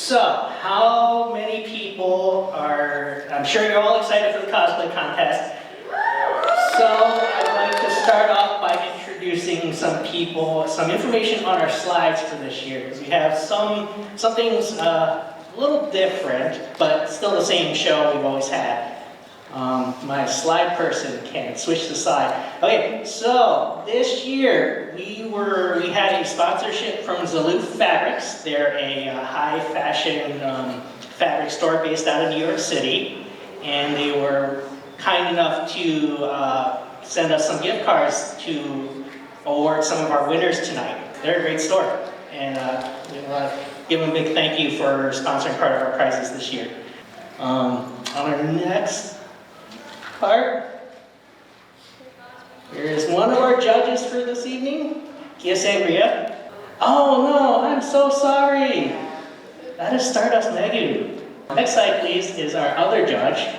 So, how many people are, I'm sure you're all excited for the cosplay contest. So, I'd like to start off by introducing some people, some information on our slides for this year, because we have some things a little different, but still the same show we've always had. My slide person can switch the slide. Okay, so this year we had a sponsorship from Zalou Fabrics. They're a high fashion fabric store based out of New York City, and they were kind enough to send us some gift cards to award some of our winners tonight. They're a great store, and we want to give them a big thank you for sponsoring part of our prizes this year. On our next part, here is one of our judges for this evening, Kia Sangria. Oh no, I'm so sorry. That is Stardust Megu. Next slide, please, is our other judge.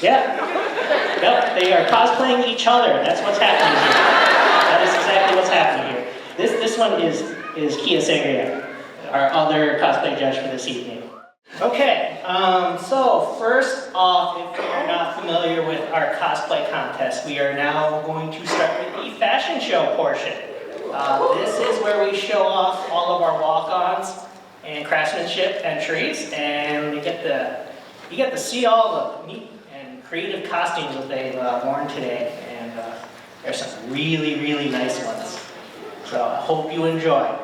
Yeah, yep, they are cosplaying each other. That's what's happening here. That is exactly what's happening here. This one is Kia Sangria, our other cosplay judge for this evening. Okay, so first off, if you're not familiar with our cosplay contest, we are now going to start with the fashion show portion. This is where we show off all of our walk-ons and craftsmanship entries, and you get to see all the neat and creative costumes that they've worn today, and there's some really, really nice ones. So I hope you enjoy.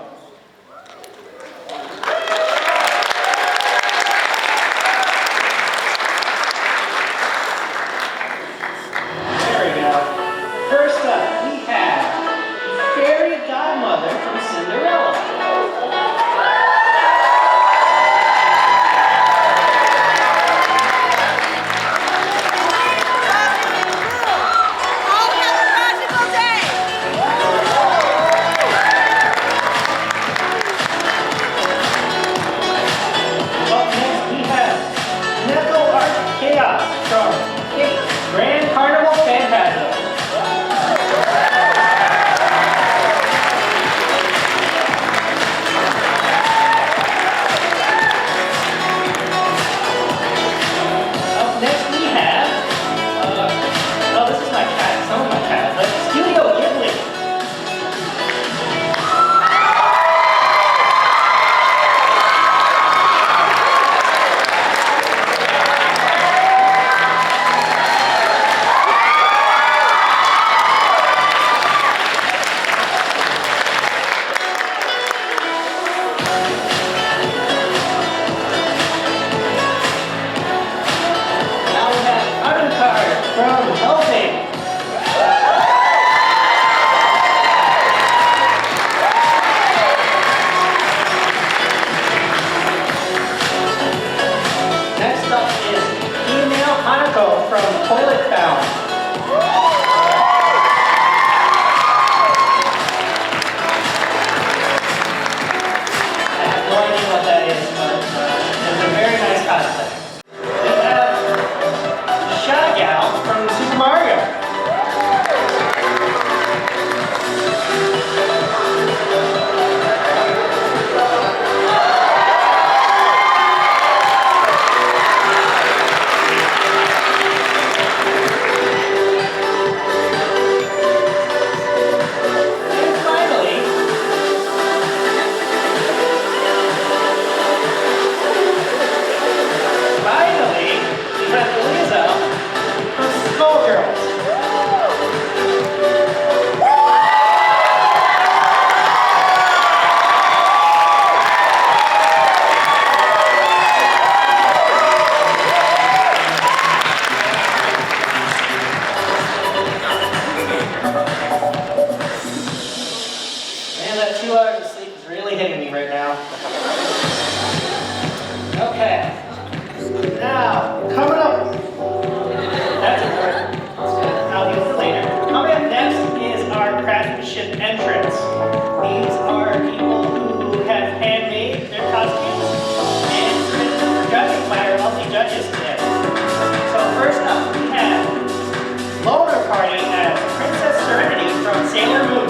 Sailor Moon.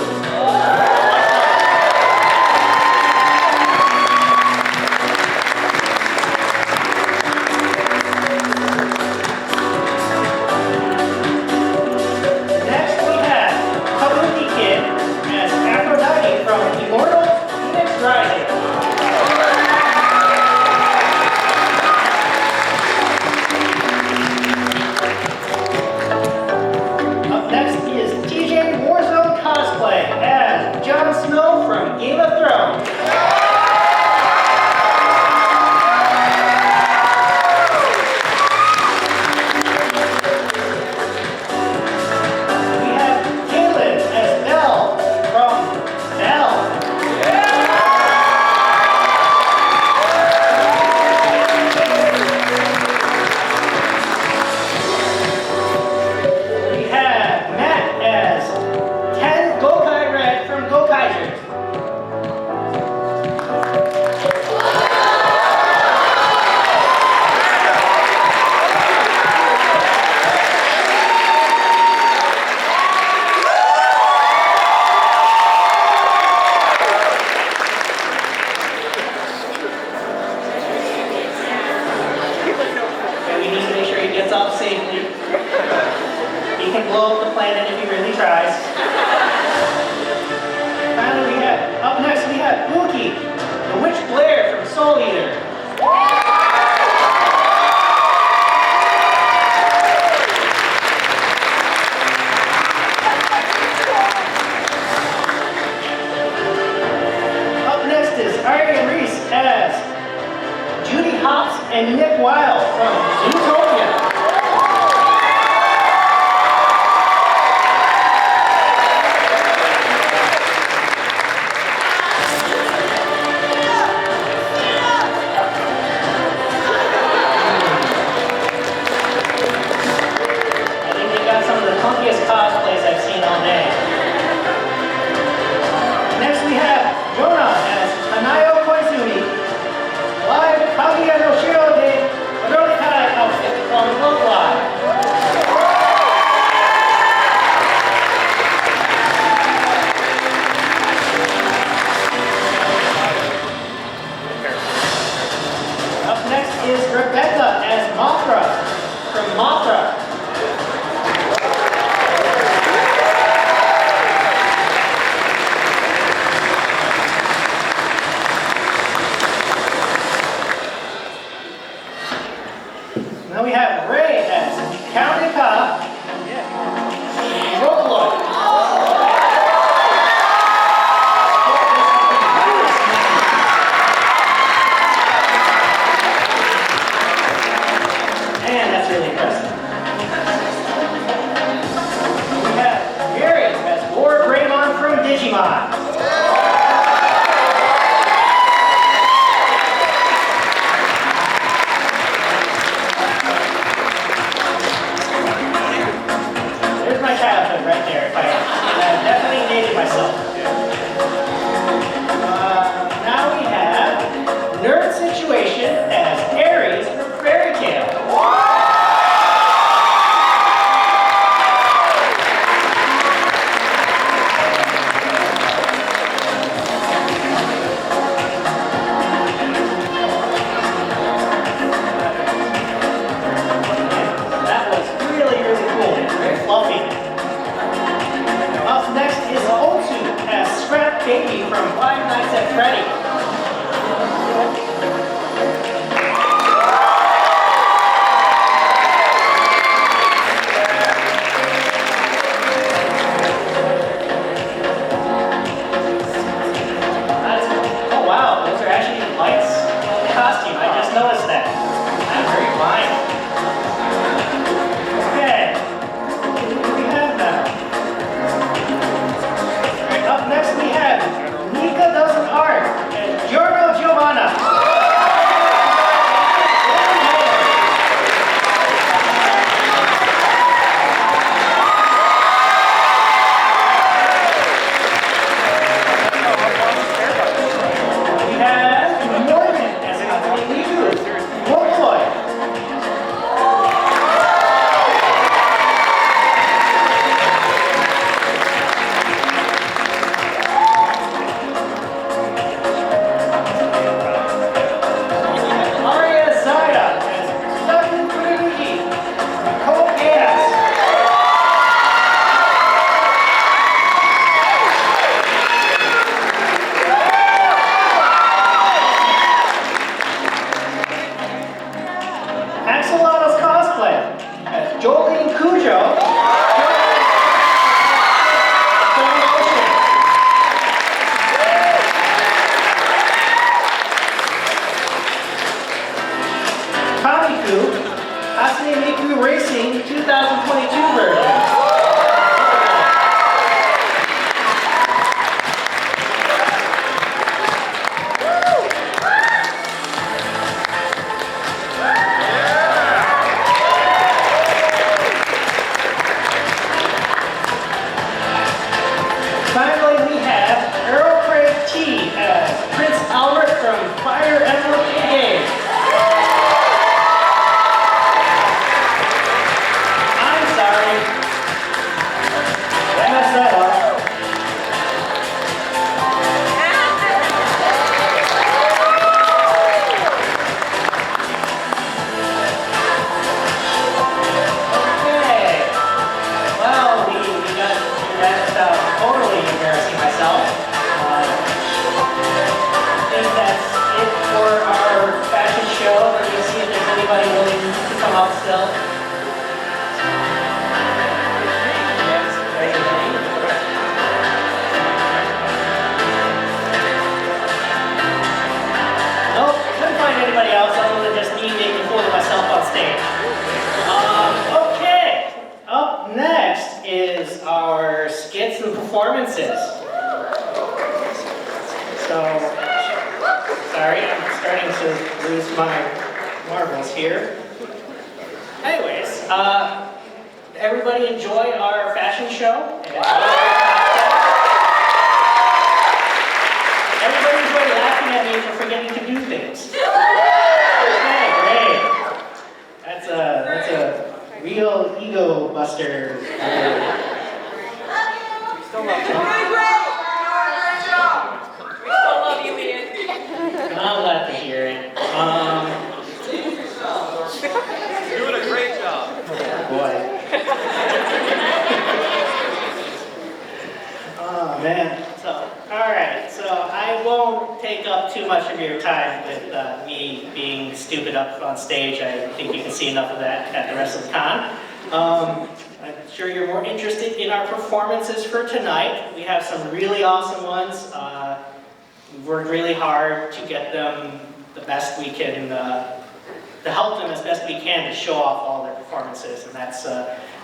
from Game of Thrones. We have Caleb as Belle from Belle. We have Matt as Ken Gokai Red from Gokaizers. And we need to make sure he gets off safely. He can blow up the planet if he really tries. Finally, up next we have Pookie, the Witch Blair from Soul Eater. Up next is Arya Reese as Judy Hopps and Nick Wilde from Zootopia. I think they got some of the funkiest cosplays I've seen all day. Next we have Jonah as Hanayo Koizumi, live Kaguya no Shiro de Adorikai outfit from Localive. Up next is Rebecca as Mothra from Mothra. Now we have Ray as County Cop, Vocaloid. Man, that's really impressive. We have Gary as Lord Raymond from Digimon. There's my childhood right there. I definitely dated myself. Now we have Nerd Situation as Aries from Fairy Tale. That was really, really cool. It's very fluffy. Up next is Otsu as Scrap Baby from Five Nights at Freddy's. Oh wow, those are actually lights in the costume. I just noticed that. That's very fine. Okay, who do we have now? Alright, up next we have Nika Doesn't Art we have Earl Craig T as Prince Albert from Fire Emblem Engage. I'm sorry. I messed that up. Totally embarrassing myself. I think that's it for our fashion show. We're going to see if there's anybody willing to come up still. Yes, raise your hand. Nope, couldn't find anybody else other than just me making a fool of myself on stage. Okay, up next is our skits and performances. So, sorry, I'm starting to lose my marbles here. Anyways, everybody enjoy our fashion show. Everybody enjoy laughing at me for forgetting to do things. Okay, great. That's a real ego buster. I'm glad to hear it. You're doing a great job. Oh boy. Oh man. So, alright. So I won't take up too much of your time with me being stupid up on stage. I think you can see enough of that at the rest of the con. I'm sure you're more interested in our performances for tonight. We have some really awesome ones. We've worked really hard to get them the best we can, to help them as best we can to show off all their performances. And that's,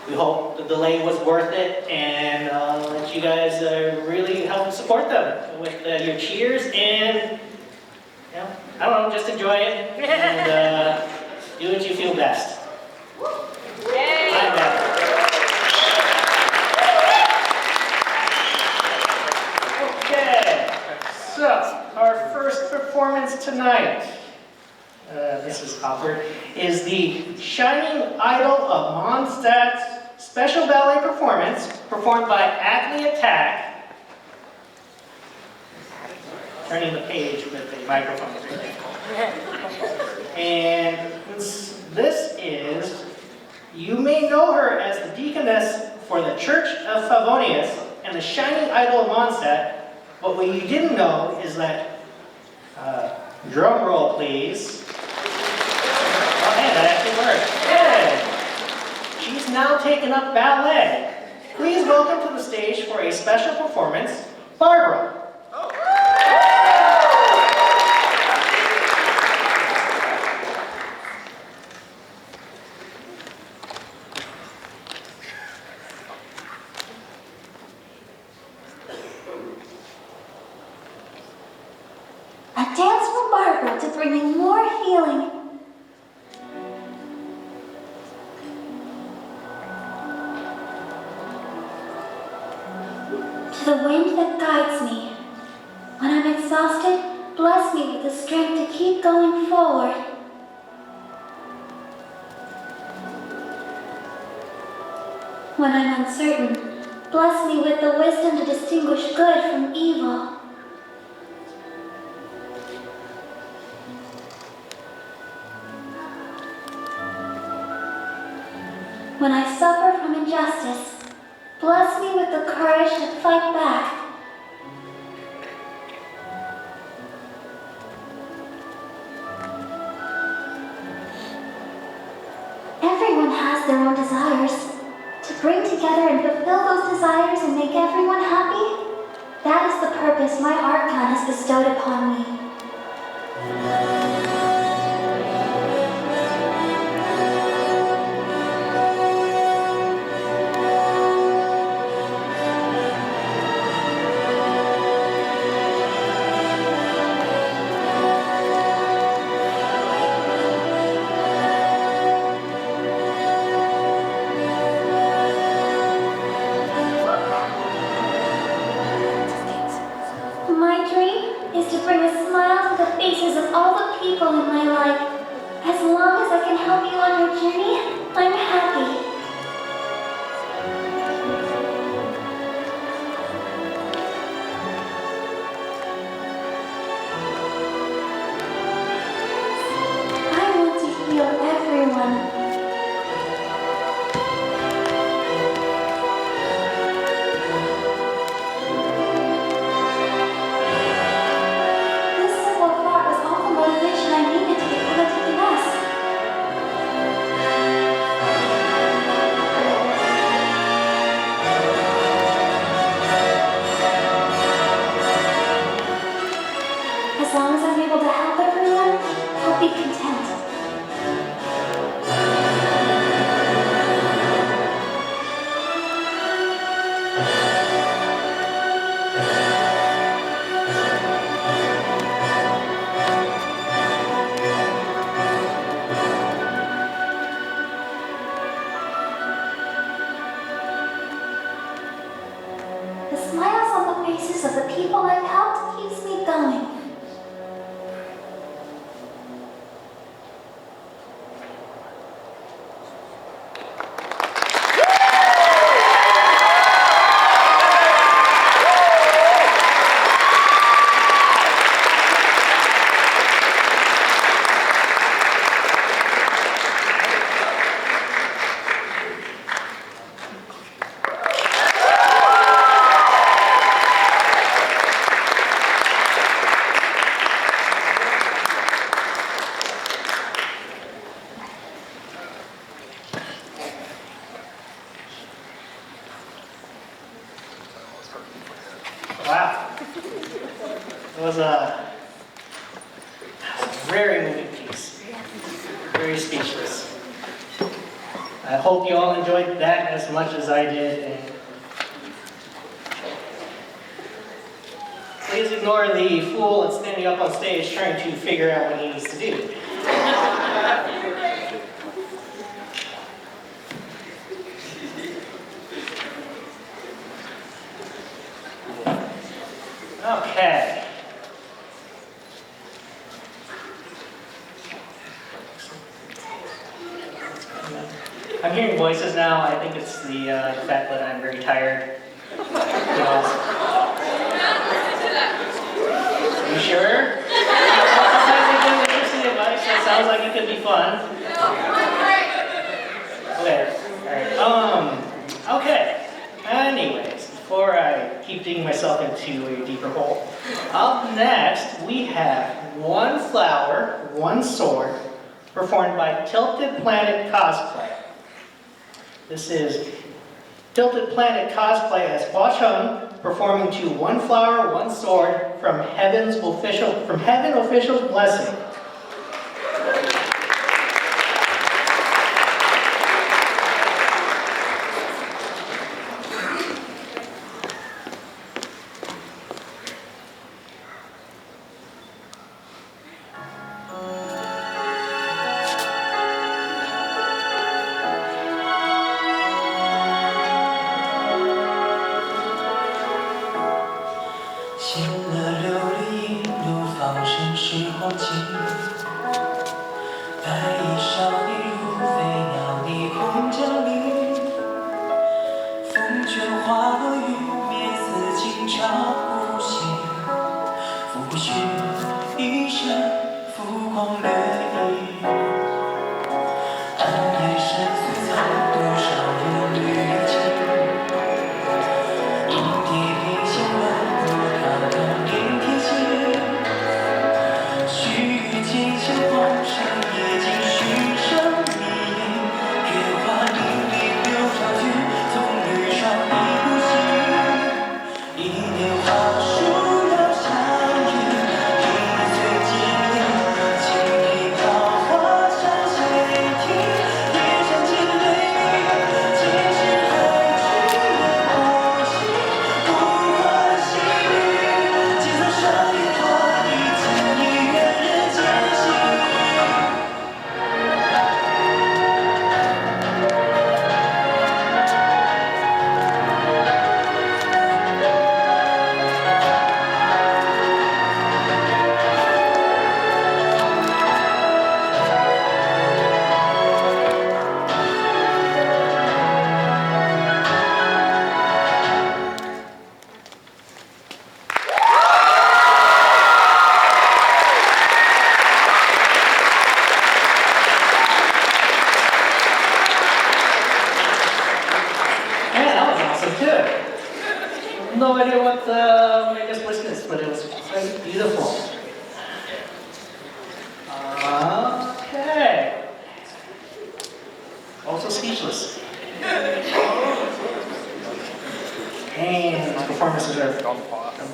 we hope the delay was worth it, and that you guys really help support them with your cheers and, you know, I don't know, just enjoy it and do what you feel best. I'm Evan. Okay, so our first performance tonight, this is awkward, is the Shining Idol of Mondstadt's special ballet performance performed by Acme Attack. Turning the page with the microphone. And this is, you may know her as the deaconess for the Church of Favonius and the Shining Idol of Mondstadt. But what you didn't know is that, drum roll please. Oh hey, that actually worked. Good. She's now taken up ballet. Please welcome to the stage for a special performance, Barbara. A dance for Barbara to bring in more healing. To the wind that guides me. When I'm exhausted, bless me with the strength to keep going forward. When I'm uncertain, bless me with the wisdom to distinguish good from evil. When I suffer from injustice, bless me with the courage to fight back. Everyone has their own desires. To bring together and fulfill those desires and make everyone happy, that is the purpose my Archon has bestowed upon me. is to bring a smile to the faces of all the people in my life. As long as I can help you on your journey, I'm happy. I want to heal everyone. This simple thought was all the motivation I needed to get able to do this. As long as I'm able to help everyone, I'll be content. The smiles on the faces of the people I've helped keeps me going. Wow. It was a very moving piece. Very speechless. I hope you all enjoyed that as much as I did. And please ignore the fool that's standing up on stage trying to figure out what he needs to do. Okay. I'm hearing voices now. I think it's the fact that I'm very tired. You sure? Sometimes I give interesting advice that sounds like it could be fun. Okay. All right. Okay. Anyways, before I keep digging myself into a deeper hole, up next we have One Flower, One Sword, performed by Tilted Planet Cosplay. This is Tilted Planet Cosplay as Hua-Chung performing to One Flower, One Sword from Heaven Official's Blessing.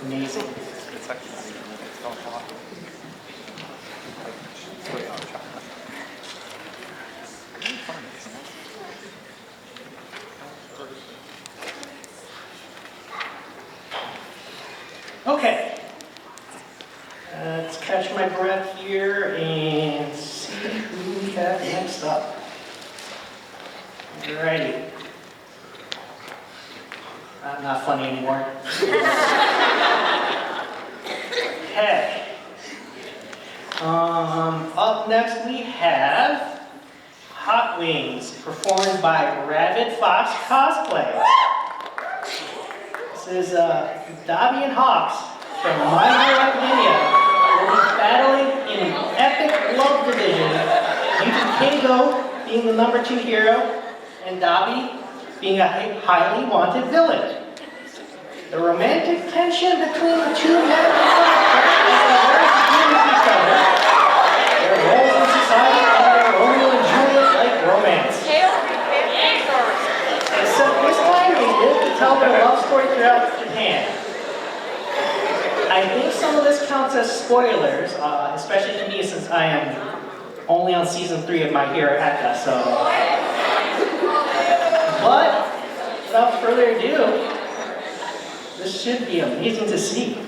amazing. Okay. Let's catch my breath here and see who we have next up. Alrighty. Not funny anymore. Okay. Up next we have Hot Wings, performed by Rabbit Fox Cosplay. This is Dobby and Hawks from My Hero Academia will be battling in an epic love division due to Kingo being the #2 hero and Dobby being a highly wanted villain. The romantic tension between the two men with each other, their roles in society, and their Romeo and Juliet-like romance. Except this time, they live to tell their love story throughout Japan. I think some of this counts as spoilers, especially to me since I am only on season 3 of My Hero Academia, so. But, without further ado, this should be amazing to see.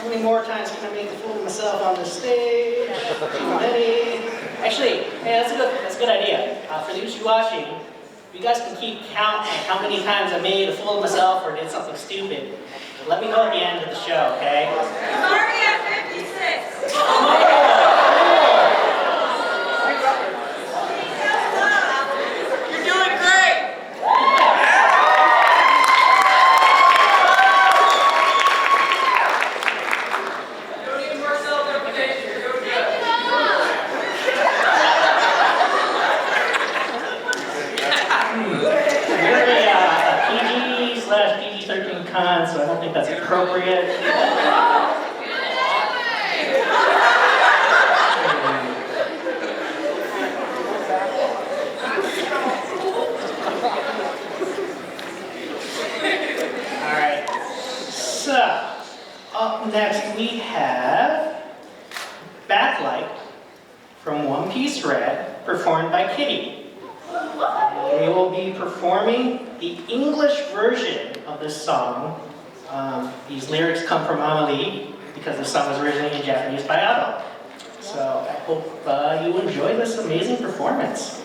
How many more times can I make a fool of myself on the stage? Too many. Actually, hey, that's a good idea. For those watching, you guys can keep count of how many times I made a fool of myself or did something stupid. But let me know at the end of the show, okay? I'm already at 56. You're doing great! Don't need more self-deprecation. You're doing good. Really PG/PG-13 con, so I don't think that's appropriate. Alright, so up next we have Backlight from One Piece Red, performed by Kitty. They will be performing the English version of this song. These lyrics come from Amelie because the song was originally in Japanese by Ado. So I hope you enjoy this amazing performance.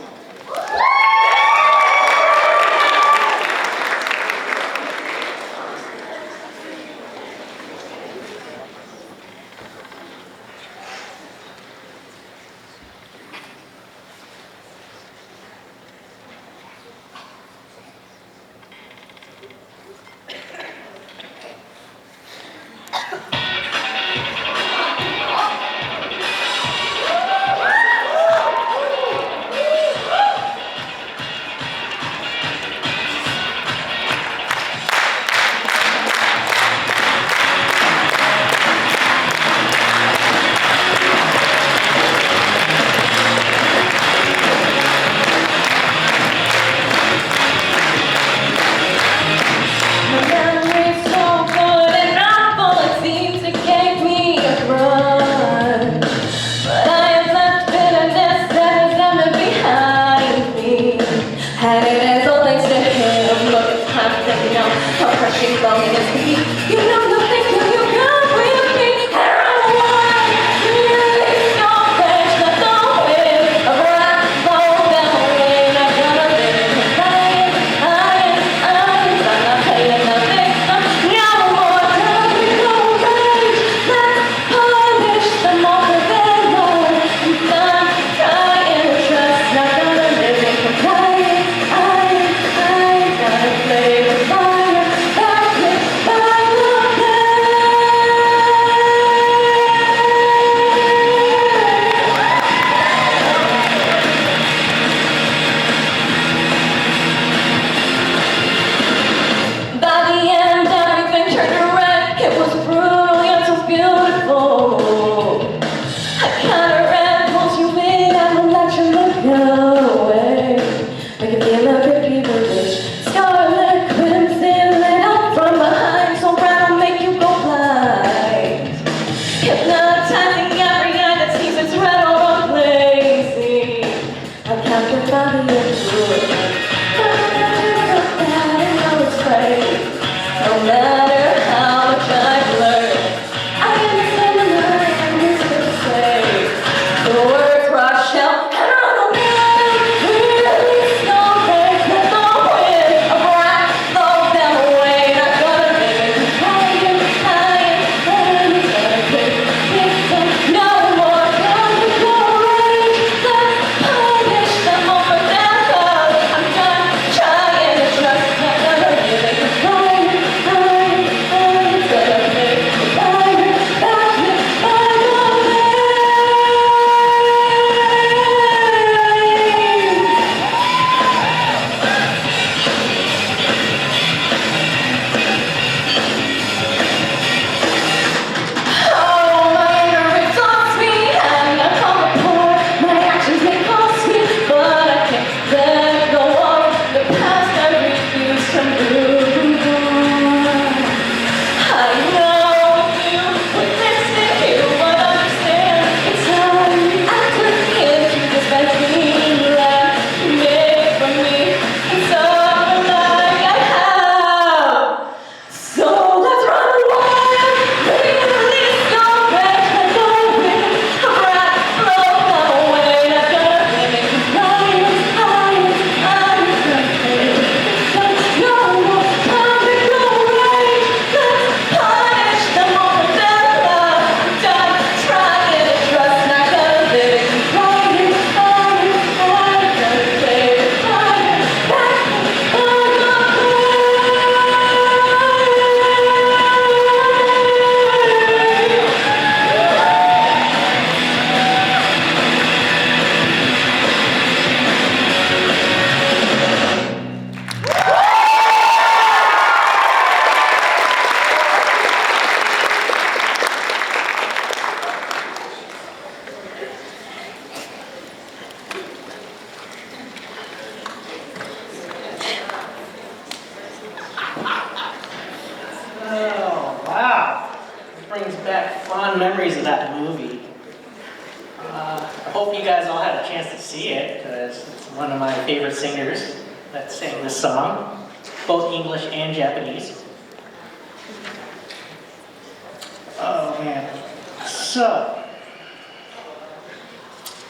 I hope you guys all had a chance to see it, because it's one of my favorite singers that sang this song, both English and Japanese. Oh man. So,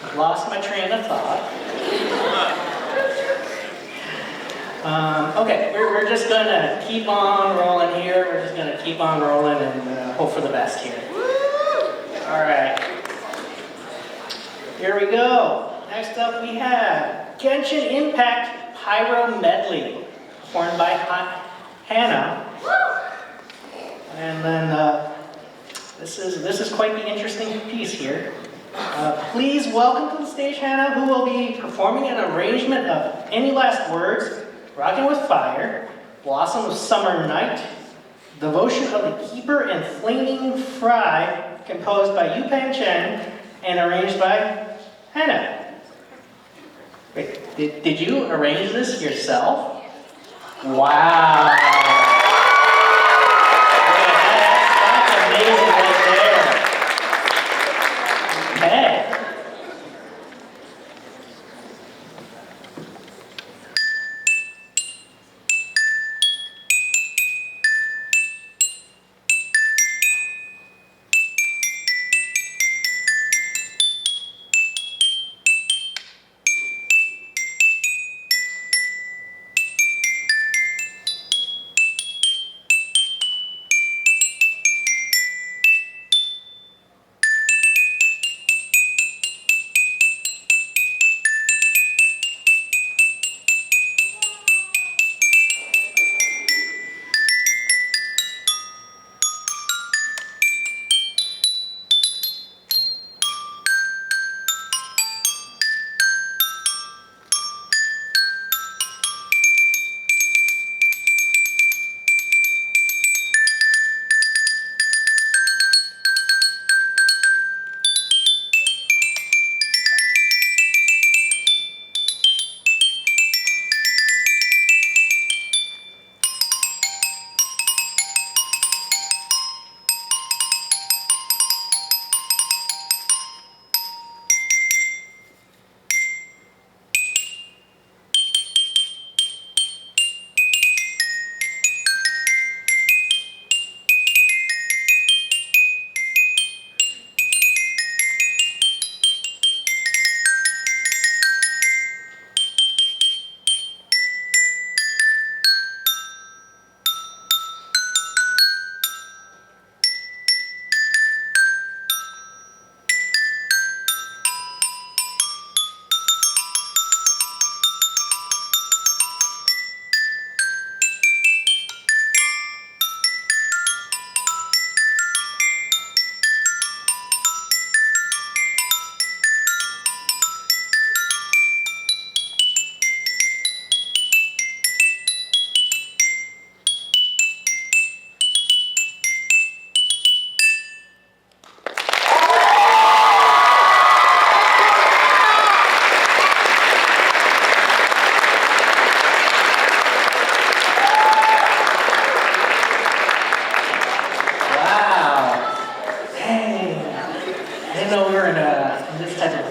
I've lost my train of thought. Okay, we're just gonna keep on rolling here. We're just gonna keep on rolling and hope for the best here. All right. Here we go. Next up we have Genshin Impact Pyro Medley, performed by Hannah. And then this is quite the interesting piece here. Please welcome to the stage Hannah, who will be performing an arrangement of Any Last Words, Rockin' with Fire, Blossom of Summer Night, Devotion of the Keeper, and Flaming Fry, composed by Yu Pan Chen and arranged by Hannah. Wait, did you arrange this yourself? Wow. That's amazing right there. Okay.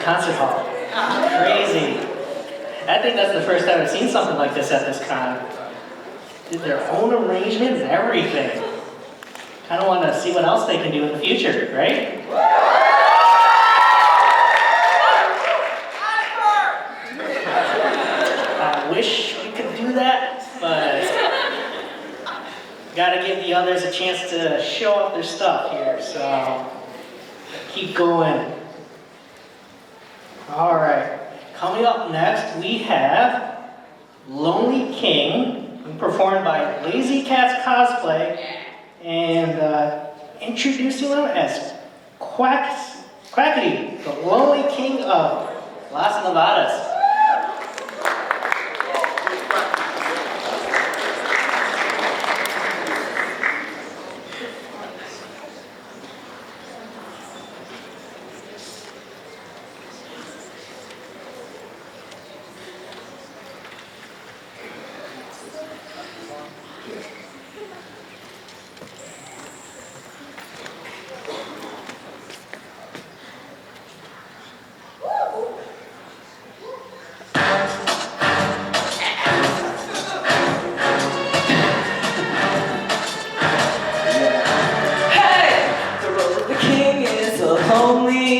Concert hall. Crazy. I think that's the first time I've seen something like this at this con. Did their own arrangement and everything. Kind of want to see what else they can do in the future, right? I wish we could do that, but gotta give the others a chance to show off their stuff here, so keep going. All right, coming up next, we have Lonely King, performed by Lazy Cats Cosplay, and introducing them as Quackity, the Lonely King of Las Nevadas.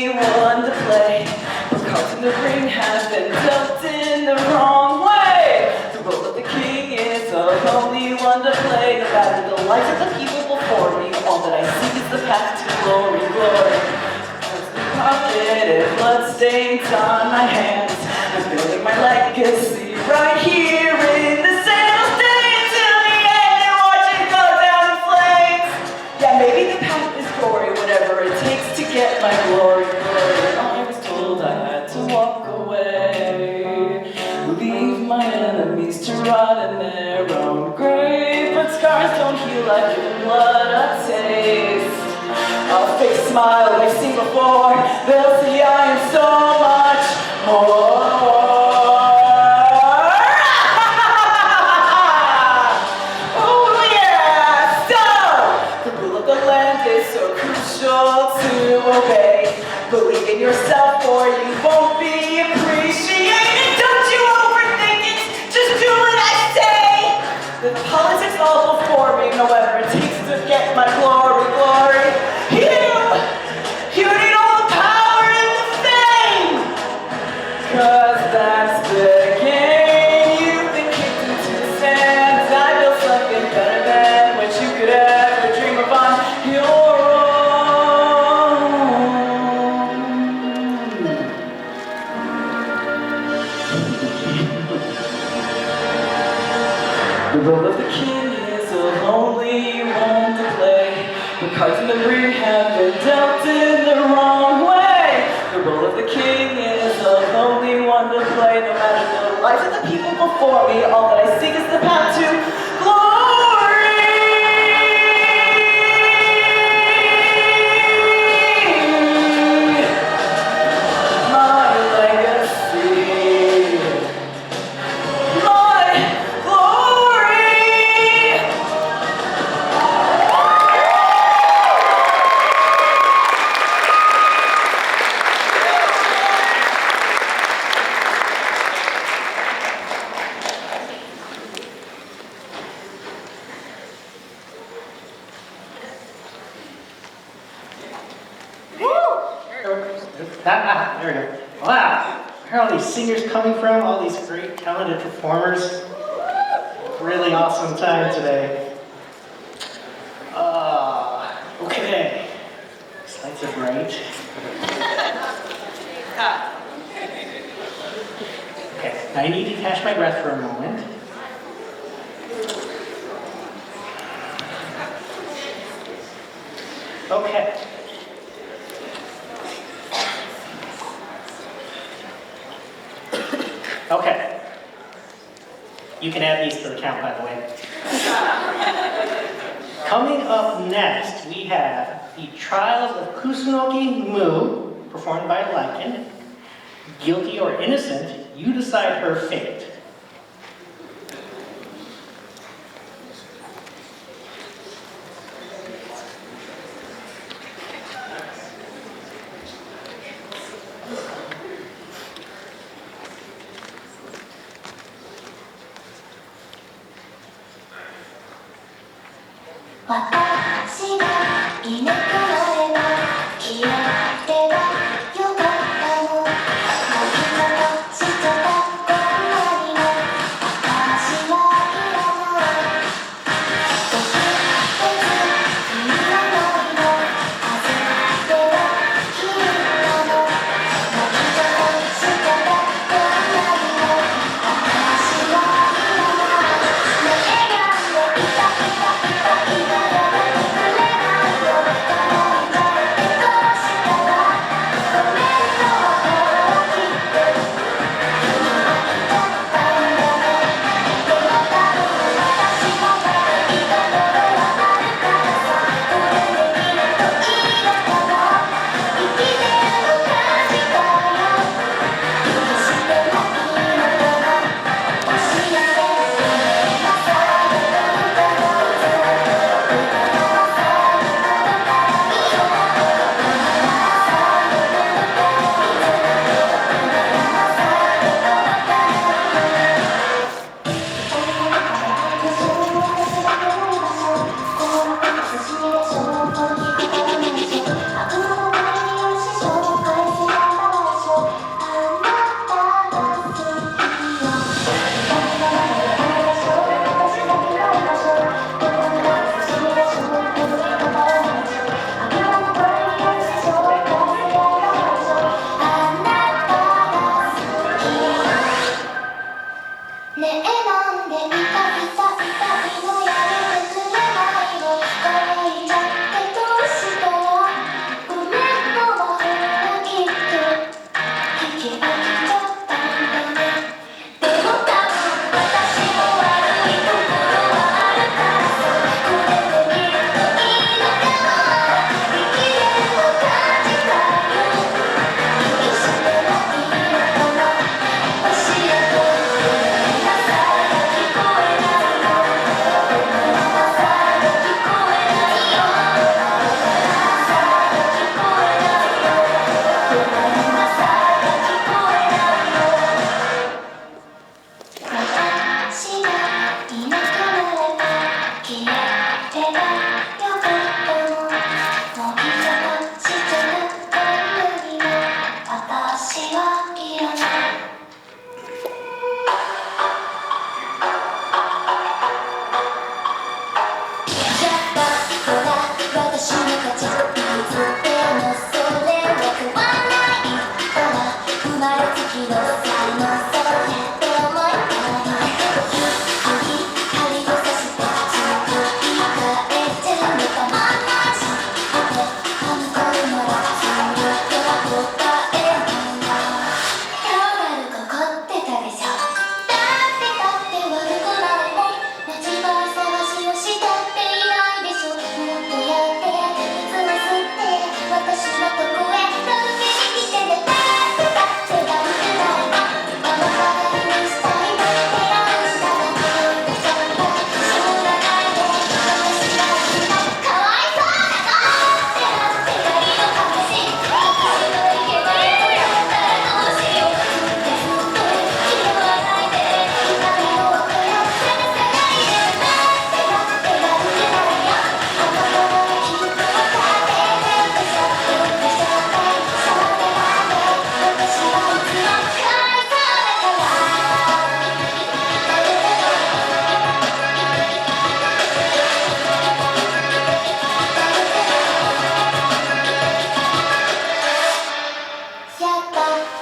only one to play. The cards in the ring have been dealt in the wrong way. The role of the king is the only one to play. No matter the lives of the people before me, all that I seek is the path to glory, glory. As the carpet and bloodstains on my hands, I'm building my legacy right here in the sand. I'll stay until the end and watch it go down in flames. Yeah, maybe the path is gory, whatever it takes to get my glory, glory. I was told I had to walk away, leave my enemies to rot in their own grave. But scars don't heal, I've given blood a taste. A fake smile they've seen before, they'll see I am so much more. Oh yeah! So, the rule of the land is so crucial to obey. Believe in yourself or you won't be appreciated. Don't you overthink it, just do what I say. The politics all before me, however it takes to get my glory, glory. You need all the power and the fame, 'cause that's the game. You've been kicked into the sand. I built something better than what you could ever dream of on your own. The role of the king is a lonely one to play. The cards in the ring have been dealt in the wrong way. The role of the king is a lonely one to play. No matter the lives of the people before me, all that I seek is the path to glory. My legacy, my glory. There we go. Wow, where are all these singers coming from? All these great, talented performers. Really awesome time today. Okay. Lights are bright. Okay, I need to catch my breath for a moment. Okay. Okay. You can add these to the count, by the way. Coming up next, we have the Trials of Kusunoki Mu, performed by Lycan. Guilty or innocent, you decide her fate.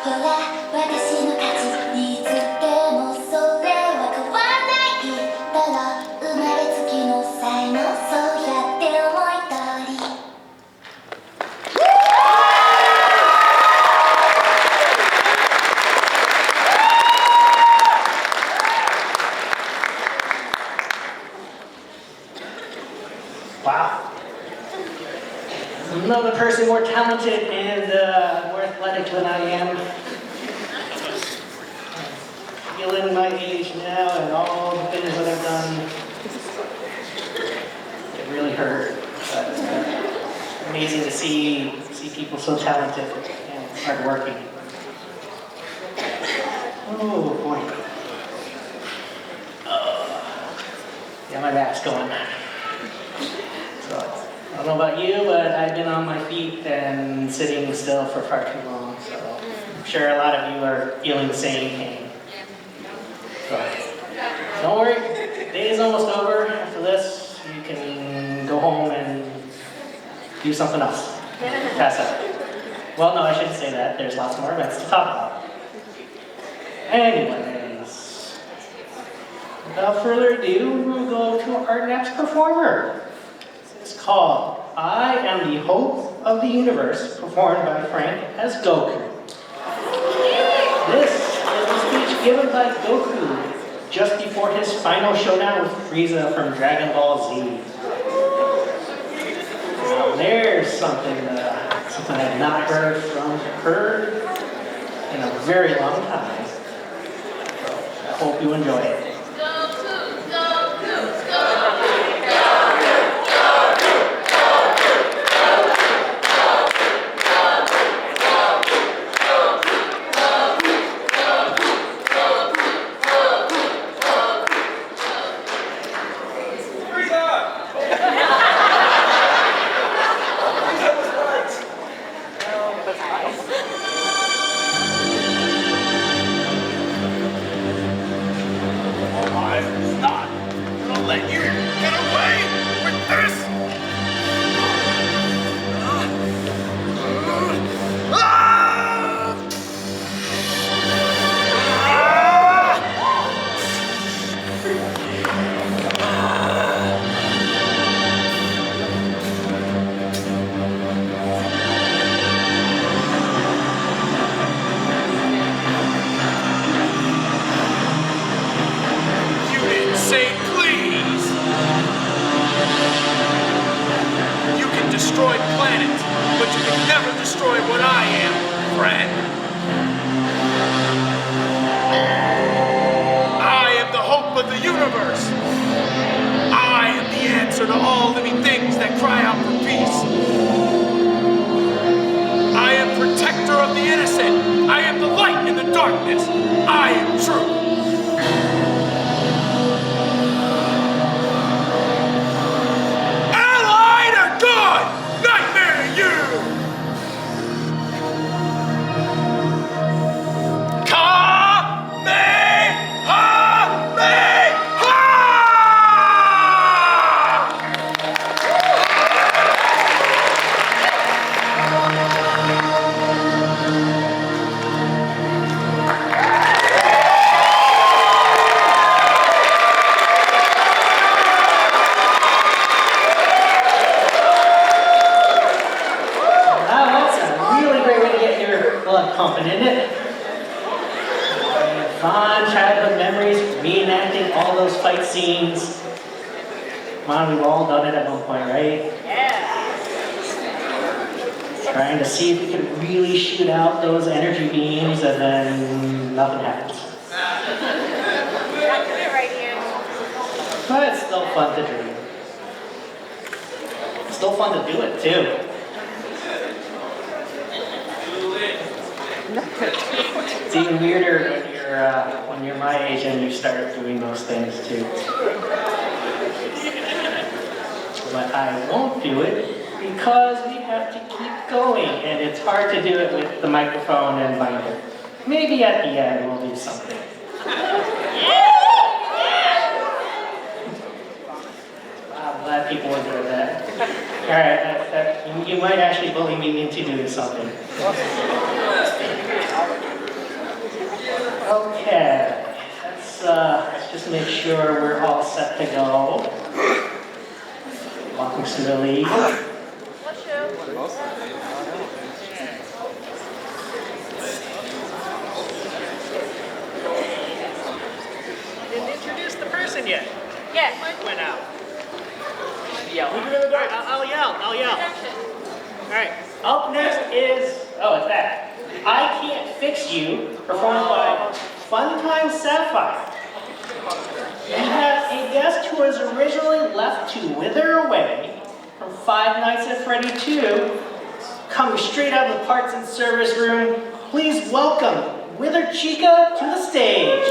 ほら私の価値いつでもそれは変わらないだろ生まれつきの才能そうやって思い通り Wow. Another person more talented and more athletic than I am. Feeling my age now and all the things that I've done. It really hurt. But amazing to see people so talented and hardworking. Oh boy. Yeah, my back's going. So, I don't know about you, but I've been on my feet and sitting still for far too long, so I'm sure a lot of you are feeling the same pain. So, don't worry, the day is almost over. After this, you can go home and do something else. Pass out. Well, no, I shouldn't say that. There's lots more events to talk about. Anyways, without further ado, we'll go to our next performer. It's called I Am the Hope of the Universe, performed by Frank as Goku. This is a speech given by Goku just before his final showdown with Frieza from Dragon Ball Z. Now there's something I've not heard in a very long time. So I hope you enjoy it. Trying to see if we can really shoot out those energy beams and then nothing happens. But it's still fun to dream. It's still fun to do it too. It's even weirder when you're my age and you start doing those things too. But I won't do it because we have to keep going, and it's hard to do it with the microphone and binder. Maybe at the end we'll do something. I'm glad people enjoy that. All right, you might actually bully me into doing something. Okay, let's just make sure we're all set to go. Walking slowly. Didn't introduce the person yet. Yes. Mic went out. Yell. Alright, I'll yell. Alright, up next is, it's that. I Can't Fix You, performed by Funtime Sapphire. We have a guest who was originally left to wither away from Five Nights at Freddy 2, coming straight out of the parts and service room. Please welcome Wither Chica to the stage.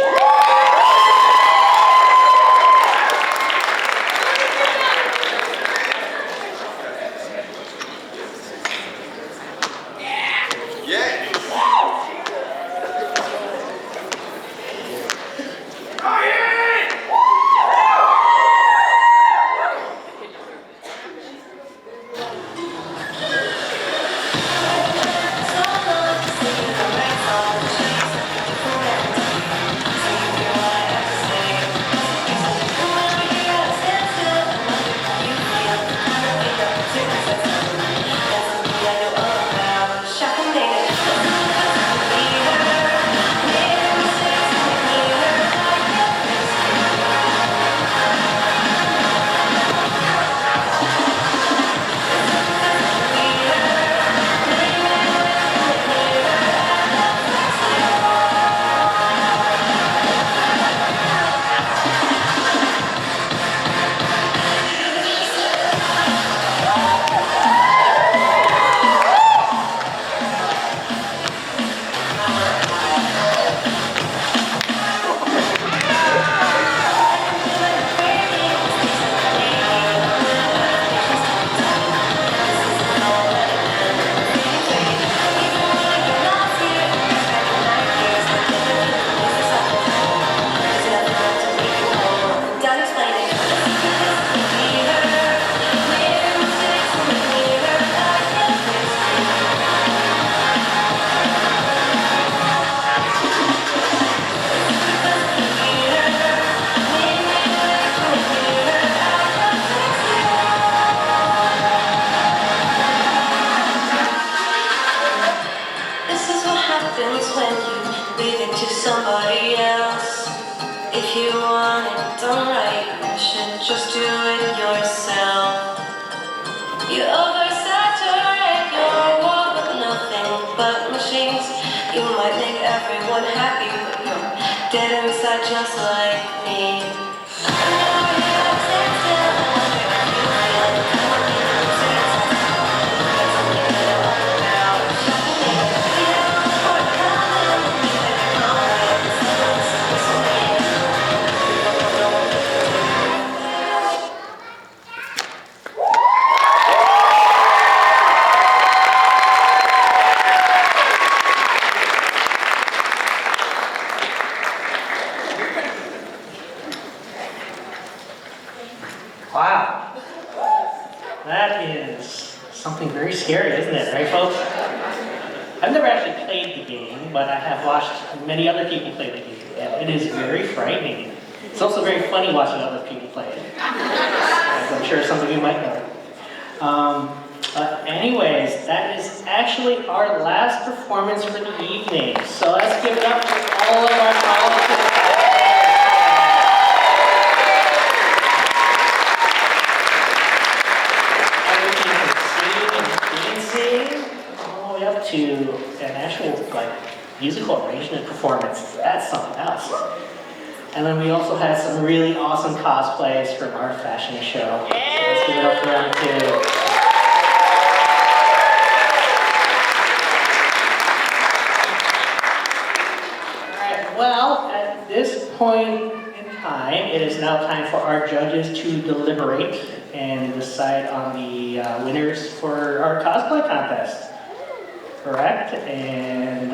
Somebody else. If you want it done right, you should just do it yourself. You oversaturate your world with nothing but machines. You might make everyone happy, but you're dead inside just like me. Wow. That is something very scary, isn't it, right, folks? I've never actually played the game, but I have watched many other people play the game, and it is very frightening. It's also very funny watching other people play it, as I'm sure some of you might know. But anyways, that is actually our last performance for the evening. So let's give it up for all of our talented all the way up to an actual musical arrangement performance. That's something else. And then we also had some really awesome cosplays from our fashion show. So let's give it up for them too. Alright, well, at this point in time, it is now time for our judges to deliberate and decide on the winners for our cosplay contest. Correct? And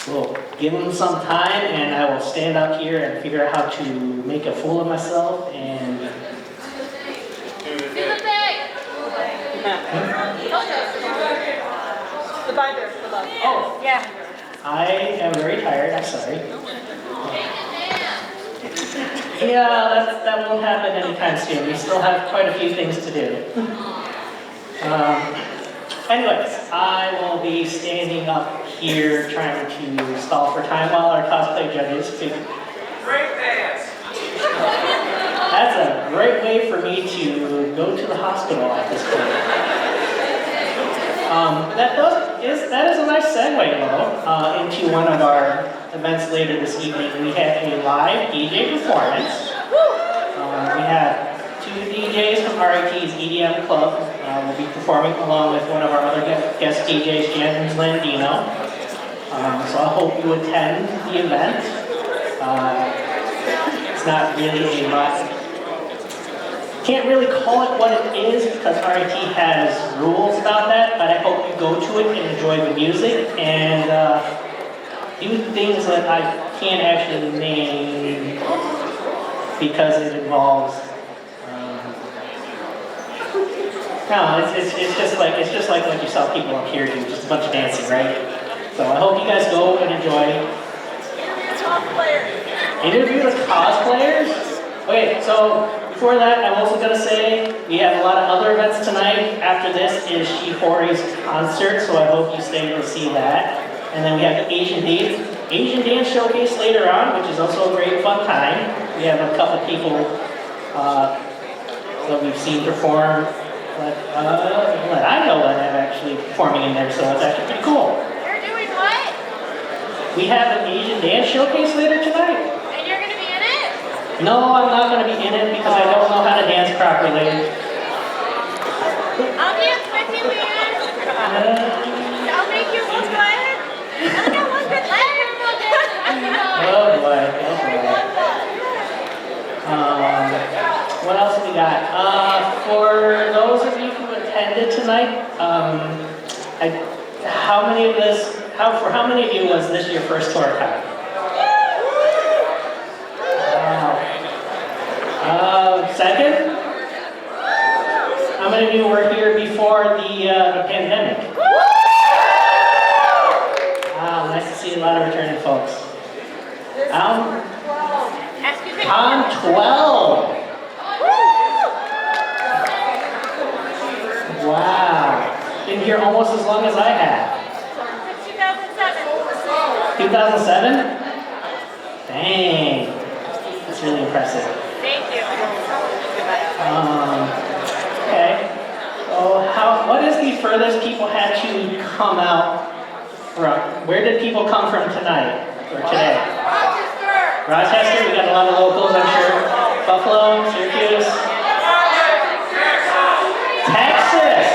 we'll give them some time, and I will stand up here and figure out how to make a fool of myself and... Do the thing! The binder for love. Oh, Yeah. I am very tired, I'm sorry. Yeah, that won't happen anytime soon. We still have quite a few things to do. Anyways, I will be standing up here trying to stall for time while our cosplay judges do. Break dance. That's a great way for me to go to the hospital at this point. That is a nice segue though into one of our events later this evening. We have a live DJ performance. We have two DJs from RIT's EDM Club will be performing along with one of our other guest DJs, James Landino. So I hope you attend the event. It's not really a lot. Can't really call it what it is because RIT has rules about that, but I hope you go to it and enjoy the music and do things that I can't actually name because it involves. No, it's just like what you saw people up here do, just a bunch of dancing, right? So I hope you guys go and enjoy. Interview with cosplayers? Okay, so before that, I'm also gonna say we have a lot of other events tonight. After this is Shihori's concert, so I hope you stay to see that. And then we have the Asian Dance Showcase later on, which is also a great fun time. We have a couple people that we've seen perform. But I know that I'm actually performing in there, so it's actually pretty cool. You're doing what? We have an Asian Dance Showcase later tonight. And you're gonna be in it? No, I'm not going to be in it because I don't know how to dance properly. I'll dance with you, man. I'll make you look good. I got one good leg. Oh boy, oh boy. What else we got? For those of you who attended tonight, how many of you was this your first Tora-Con? Second? How many of you were here before the pandemic? Wow, nice to see a lot of returning folks. I'm 12. Wow. Been here almost as long as I have. 2007. 2007? Dang. That's really impressive. Thank you. Okay. So what is the furthest people had to come out from? Where did people come from tonight or today? Rochester. We got a lot of locals, I'm sure. Buffalo, Syracuse. Texas.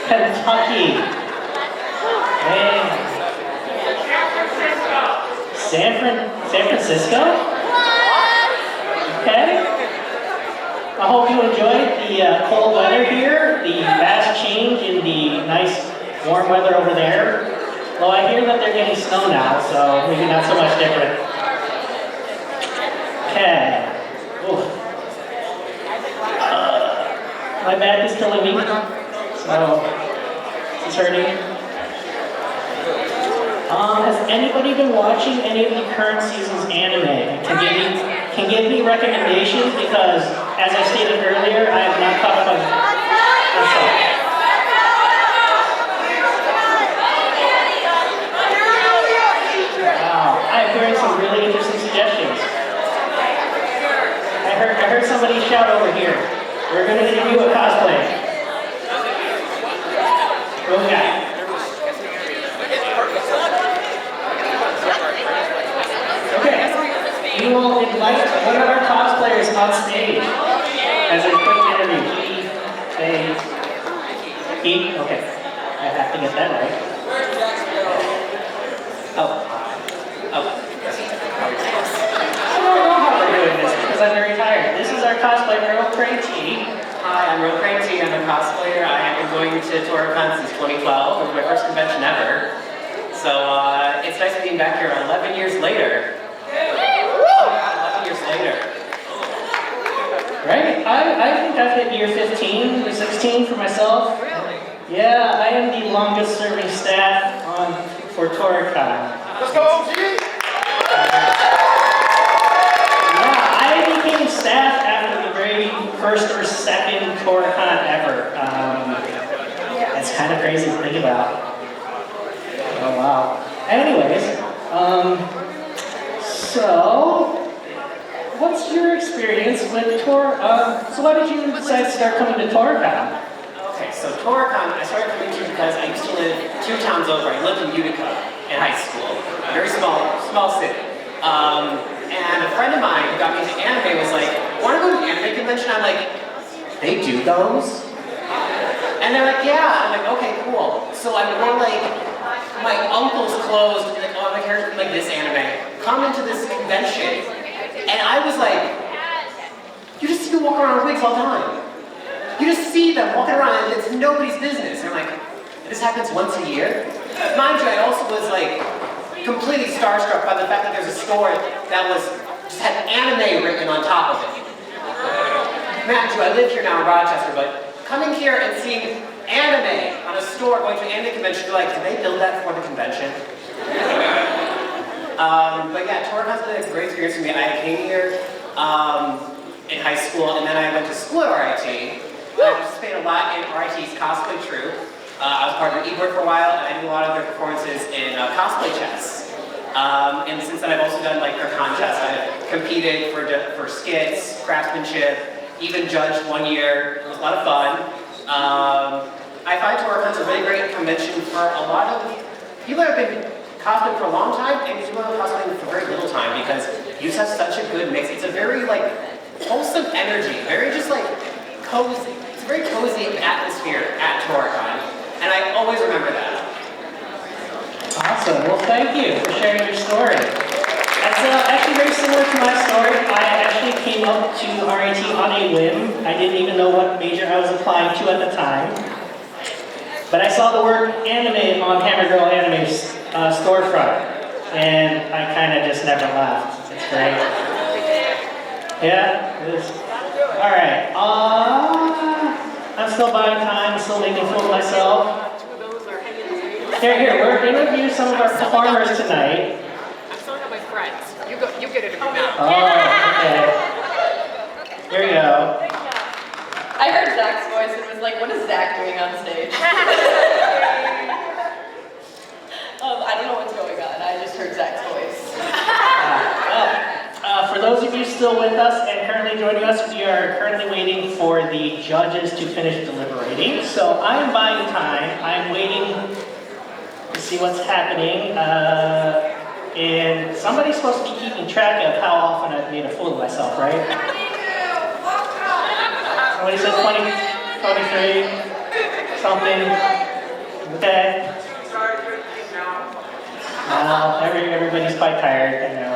Kentucky. Man. San Francisco? Okay. I hope you enjoyed the cold weather here, the vast change in the nice warm weather over there. Well, I hear that they're getting snow now, so maybe not so much different. Okay. My back is killing me, so it's hurting. Has anybody been watching any of the current season's anime? Can give me recommendations because, as I stated earlier, I have not caught up on myself. Wow, I'm hearing some really interesting suggestions. I heard somebody shout over here. We're going to interview a cosplay. What we got? Okay, we will invite one of our cosplayers on stage as a quick interview. Okay, I have to get that right. Oh. I don't know how we're doing this because I'm very tired. This is our cosplayer, Real Crane T. Hi, I'm Real Crane T. I'm a cosplayer. I have been going to Tora-Con since 2012. It was my first convention ever. So it's nice being back here 11 years later. 11 years later. Right? I think I've hit year 15 or 16 for myself. Really? Yeah, I am the longest serving staff for Tora-Con. Let's go, OG! Yeah, I became staff after the very first or second Tora-Con ever. That's kind of crazy to think about. Oh wow. Anyways, so what's your experience with so why did you decide to start coming to Tora-Con? Okay, so Tora-Con, I started coming to because I used to live 2 towns over. I lived in Utica in high school, very small city. And a friend of mine who got me into anime was like, "Want to go to an anime convention?" I'm like, "They do those?" And they're like, "Yeah." I'm like, "Okay, cool." So I wore like my uncle's clothes, and like, oh, I'm a character from like this anime. Come into this convention, and I was like, "You just see them walk around with wigs all the time. You just see them walking around, and it's nobody's business." And I'm like, "This happens once a year?" Mind you, I also was like completely starstruck by the fact that there's a store that just had anime written on top of it. Mind you, I live here now in Rochester, but coming here and seeing anime on a store, going to an anime convention, you're like, did they build that for the convention? But yeah, Tora-Con's been a great experience for me. I came here in high school, and then I went to school at RIT. I participated a lot in RIT's cosplay troupe. I was part of their e-board for a while, and I did a lot of their performances in cosplay chess. And since then, I've also done like their contests. I've competed for Skits, Craftsmanship, even judged 1 year. It was a lot of fun. I find Tora-Con's a really great convention for a lot of people that have been cosplaying for a long time, and people that have cosplaying for very little time, because you just have such a good mix. It's a very like wholesome energy, very just like cozy. It's a very cozy atmosphere at Tora-Con. And I always remember that. Awesome. Well, thank you for sharing your story. That's actually very similar to my story. I actually came up to RIT on a whim. I didn't even know what major I was applying to at the time. But I saw the word anime on Hammer Girl Anime's storefront. And I kind of just never left. It's great. Yeah, it is. Alright. I'm still buying time, still making a fool of myself. Here, we're interviewing some of our performers tonight. I'm showing up my friends. You get it now. Oh, okay. Here we go. I heard Zach's voice and was like, what is Zach doing on stage? I don't know what's going on. I just heard Zach's voice. For those of you still with us and currently joining us, we are currently waiting for the judges to finish deliberating. So I'm buying time. I'm waiting to see what's happening. And somebody's supposed to be keeping track of how often I've made a fool of myself, right? Somebody said 20, 23, something. Okay. Everybody's quite tired, I know.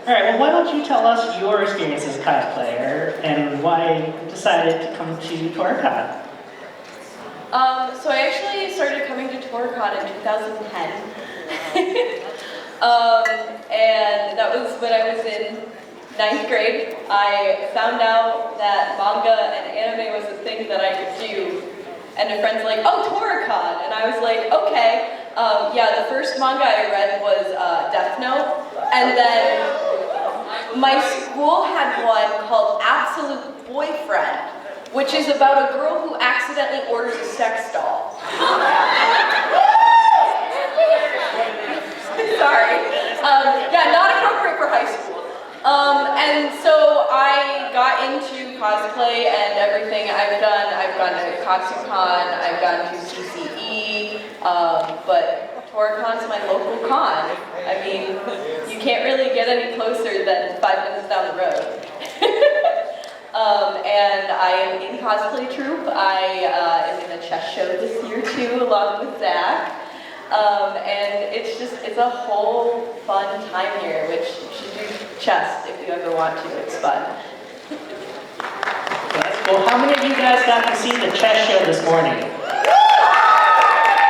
Alright, well, why don't you tell us your experience as a cosplayer and why you decided to come to Tora-Con? So I actually started coming to Tora-Con in 2010. And that was when I was in 9th grade. I found out that manga and anime was a thing that I could do. And a friend's like, oh, Tora-Con. And I was like, okay. Yeah, the first manga I read was Death Note. And then my school had one called Absolute Boyfriend, which is about a girl who accidentally orders a sex doll. Sorry. Yeah, not appropriate for high school. And so I got into cosplay and everything I've done. I've gone to Cosplay, I've gone to CCE, but Tora-Con's my local con. I mean, you can't really get any closer than 5 minutes down the road. And I am in cosplay troupe. I am in a chess show this year too, along with Zach. And it's a whole fun time here, which you should do chess if you ever want to. It's fun. Well, how many of you guys got to see the chess show this morning?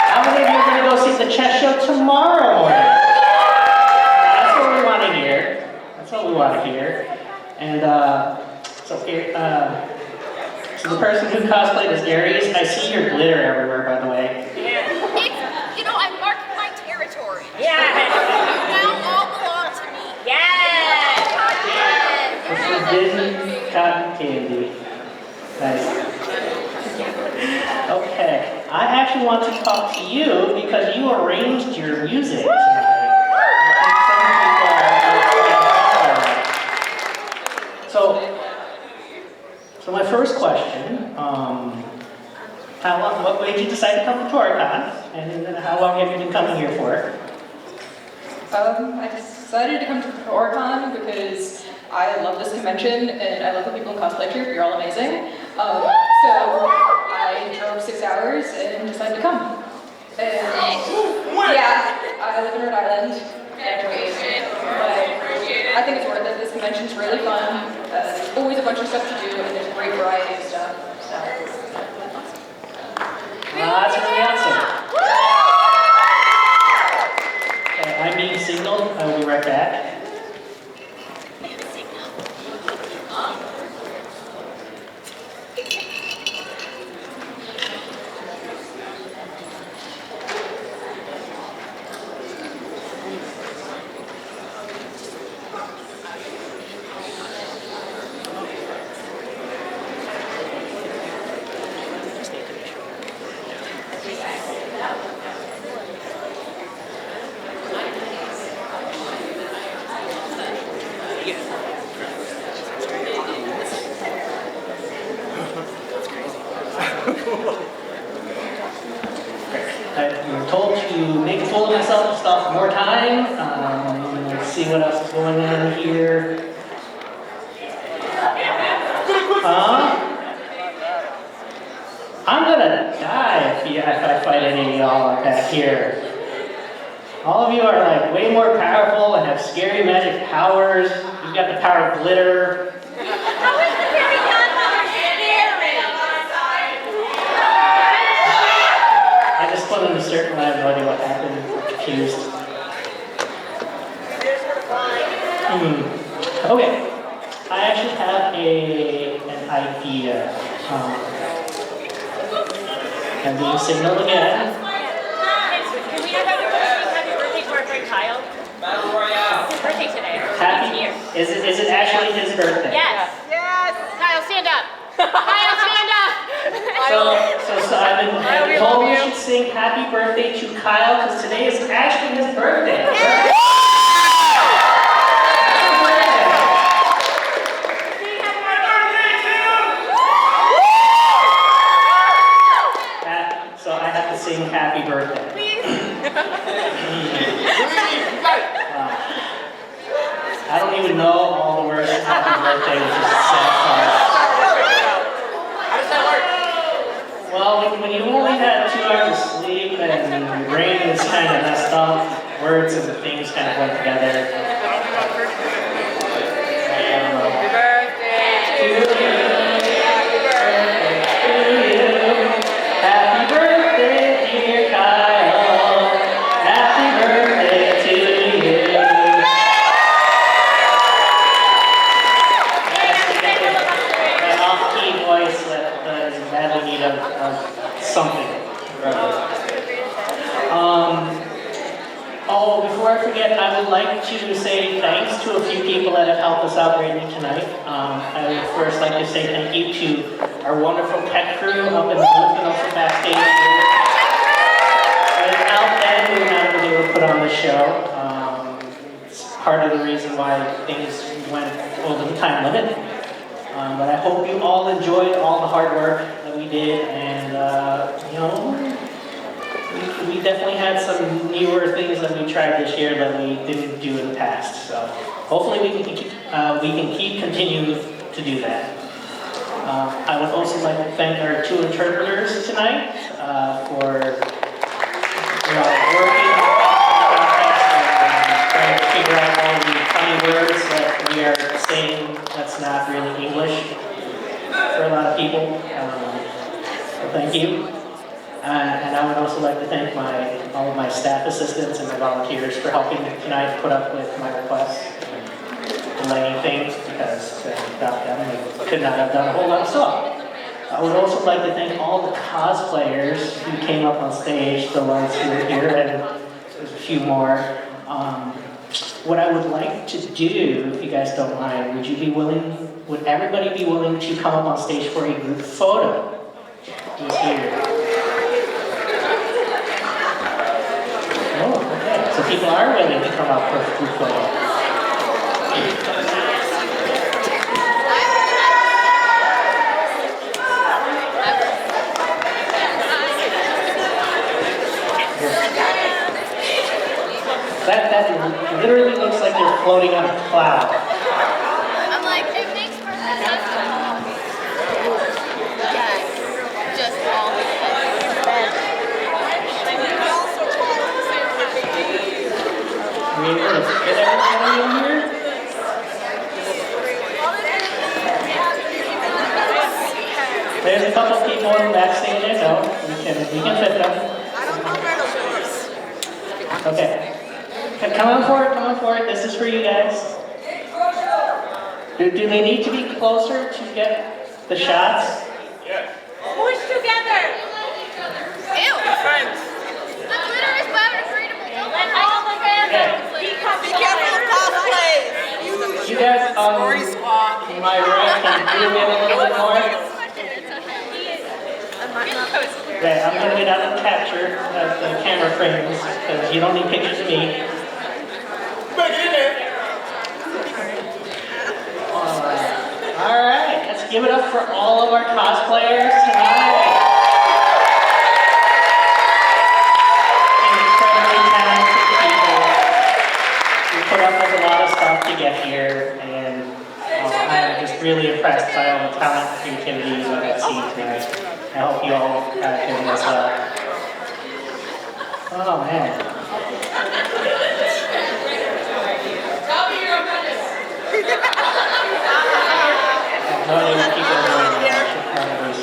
How many of you are going to go see the chess show tomorrow morning? That's what we want to hear. That's what we want to hear. And so the person who cosplayed as Aries, I see your glitter everywhere, by the way. It's, I'm marking my territory. Yeah. You now all belong to me. Yes. Forbidden cotton candy. Nice. Okay, I actually want to talk to you because you arranged your music tonight. So my first question, what made you decide to come to Tora-Con, and how long have you been coming here for? I decided to come to Tora-Con because I love this convention and I love the people in cosplay troupe. You're all amazing. So I drove 6 hours and decided to come. And yeah, I live in Rhode Island. But I think it's worth it. This convention's really fun. There's always a bunch of stuff to do and there's a great variety of stuff. So. That's really awesome. Okay, I'm being signaled. I will be right back. I'm told to make a fool of myself and stuff more time. Let's see what else is going on here. I'm gonna die if I fight any of y'all back here. All of you are like way more powerful and have scary magic powers. You've got the power of glitter. I just put in a certain line, I have no idea what happened. I'm confused. Okay. I actually have an idea. I'm being signaled again. Can we have happy birthday to our friend Kyle? It's his birthday today. Happy? Is it actually his birthday? Yes. Yes. Kyle, stand up. Kyle, stand up. So I've been told we should sing happy birthday to Kyle because today is actually his birthday. So I have to sing happy birthday. I don't even know all the words to happy birthday, which is a sad part. How does that work? Well, when you only had 2 hours of sleep and your brain is kind of messed up, words and things kind of went together. Happy birthday to you. Happy birthday to you. Happy birthday, dear Kyle. Happy birthday to you. That off-key voice that is in badly need of something. Oh, before I forget, I would like to say thanks to a few people that have helped us out greatly tonight. I would first like to say thank you to our wonderful tech crew up in the booth and also backstage here. Without them, we would not have been able to put on the show. It's part of the reason why things went over the time limit. But I hope you all enjoyed all the hard work that we did, and we definitely had some newer things that we tried this year that we didn't do in the past. So hopefully we can keep continuing to do that. I would also like to thank our 2 interpreters tonight for working on the podcast and trying to figure out all the funny words that we are saying that's not really English for a lot of people. So thank you. And I would also like to thank all of my staff assistants and my volunteers for helping tonight put up with my requests. delaying things because without them we could not have done a whole lot of stuff. I would also like to thank all the cosplayers who came up on stage, the ones who were here, and there's a few more. What I would like to do, if you guys don't mind, would everybody be willing to come up on stage for a group photo? Who's here? Oh, okay. So people are willing to come up for a group photo. That literally looks like they're floating on a cloud. I'm like, it makes perfect sense. Yes, just all the Are we able to fit everybody in here? There's a couple people in the backstage, I know. We can fit them. Okay. Come on forward. This is for you guys. Do they need to be closer to get the shots? Push together. Ew. The glitter is biodegradable. Let's all together. Be careful of cosplay. You guys on my right can zoom in a little bit more. Okay, I'm going to get out of capture of the camera frames because you don't need pictures of me. All right, let's give it up for all of our cosplayers tonight. Incredibly talented people. We put up with a lot of stuff to get here, and I'm just really impressed by all the talent and creativity that I've seen tonight. I hope you all have been as well. Oh man. No, they won't keep on doing that. I should probably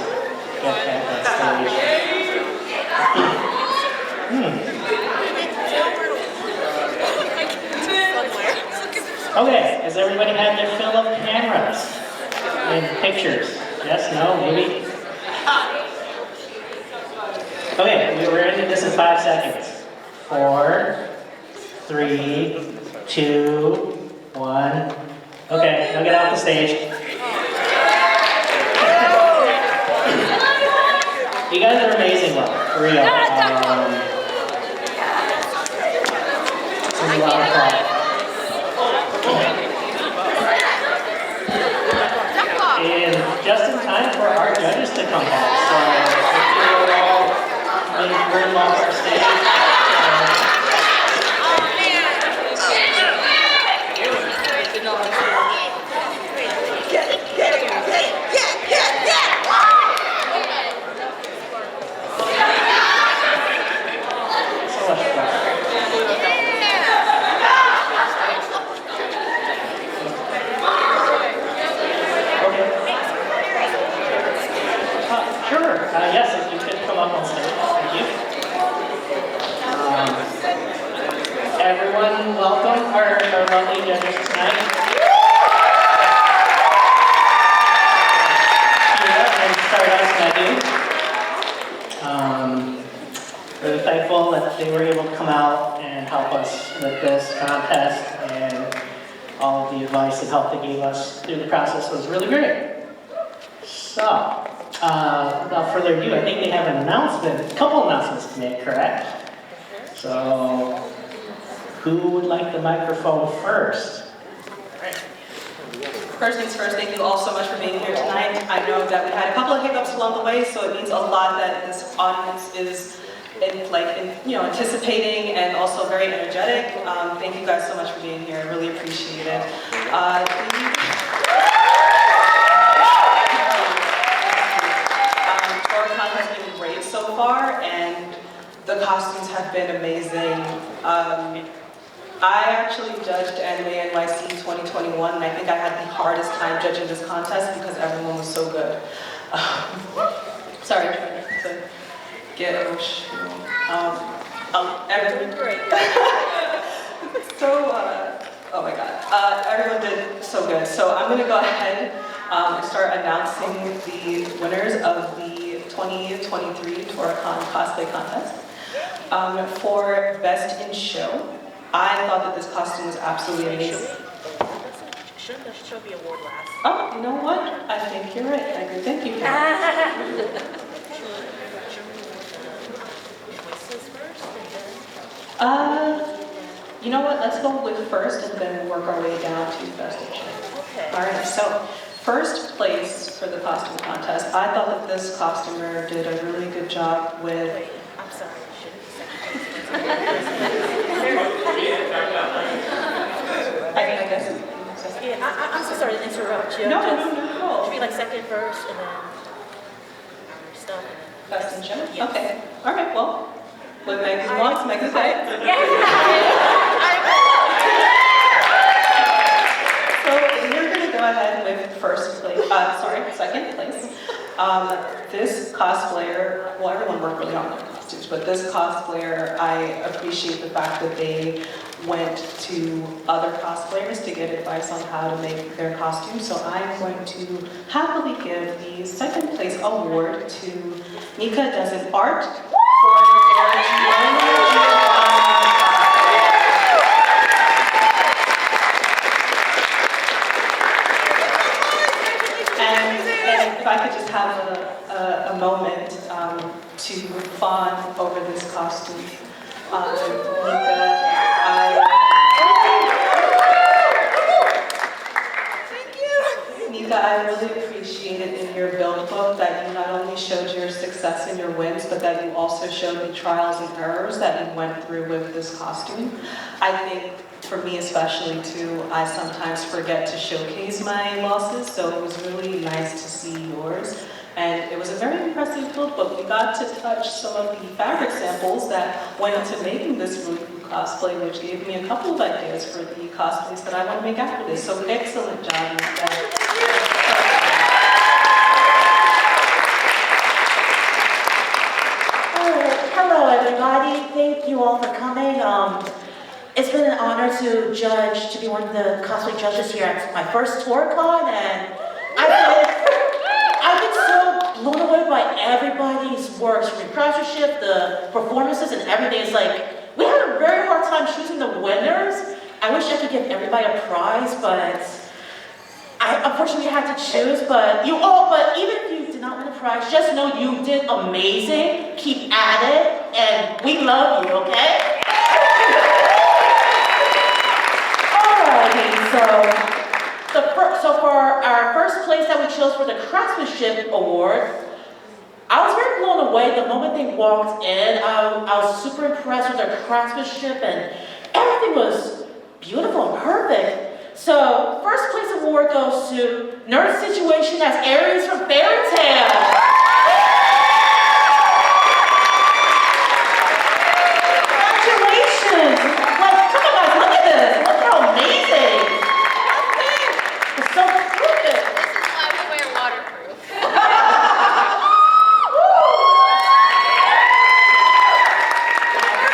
get that stage. Okay, has everybody had their fill of cameras and pictures? Yes, no, maybe? Okay, we're ending this in 5 seconds. 4, 3, 2, 1. Okay, now get off the stage. You guys are amazing, though, for real. This is a lot of fun. And just in time for our judges to come back. So if you're all room off our stage. So much fun. Okay. Sure. Yes, if you could come up on stage. Thank you. Everyone, welcome our lovely judges tonight. And Stardust Nadu. Really thankful that they were able to come out and help us with this contest, and all of the advice and help they gave us through the process was really great. So, without further ado, I think they have a couple announcements to make, correct? So, who would like the microphone first? First things first, thank you all so much for being here tonight. I know that we had a couple of hiccups along the way, so it means a lot that this audience is anticipating and also very energetic. Thank you guys so much for being here. I really appreciate it. Tora-Con has been great so far, and the costumes have been amazing. I actually judged Anime NYC 2021, and I think I had the hardest time judging this contest because everyone was so good. Sorry, trying to get everyone. Everyone great. So Oh my god. Everyone did so good. So I'm going to go ahead and start announcing the winners of the 2023 Tora-Con Cosplay Contest. For Best in Show, I thought that this costume was absolutely amazing. Shouldn't the show be award last? Oh, you know what? I think you're right. I agree. Thank you. You know what? Let's go with first and then work our way down to Best in Show. Okay. All right. So first place for the costume contest. I thought that this costumer did a really good job with. Wait, I'm sorry. Shouldn't be second I guess. Yeah, I'm so sorry to interrupt you. No. Should be like second, first, and then stuff. Best in Show? Yes. Okay. All right, well, what Megan wants, Megan says. So we're going to go ahead with second place. This cosplayer, well, everyone worked really hard on their costumes, but this cosplayer, I appreciate the fact that they went to other cosplayers to get advice on how to make their costumes. So I'm going to happily give the second place award to Mika Does An Art for and if I could just have a moment to fawn over this costume. Mika, I really appreciated in your build book that you not only showed your success and your wins, but that you also showed the trials and errors that you went through with this costume. I think, for me especially too, I sometimes forget to showcase my losses, so it was really nice to see yours. And it was a very impressive build book. We got to touch some of the fabric samples that went into making this really cool cosplay, which gave me a couple of ideas for the cosplays that I want to make after this. So excellent job, Mika. Hello everybody, thank you all for coming. It's been an honor to judge, to be one of the cosplay judges here at my first Tora-Con, and I've been so blown away by everybody's works, from the craftsmanship, the performances, and everything. It's like, we had a very hard time choosing the winners. I wish I could give everybody a prize, but I unfortunately had to choose. But even if you did not win a prize, just know you did amazing. Keep at it, and we love you, okay? Alrighty, so for our first place that we chose for the Craftsmanship Award, I was very blown away the moment they walked in. I was super impressed with their craftsmanship, and everything was beautiful and perfect. So, first place award goes to Nerd Situation as Aries from Fairy Tail. Congratulations! Like, come on guys, look at this. Look how amazing. It's so perfect. This is why we wear waterproof.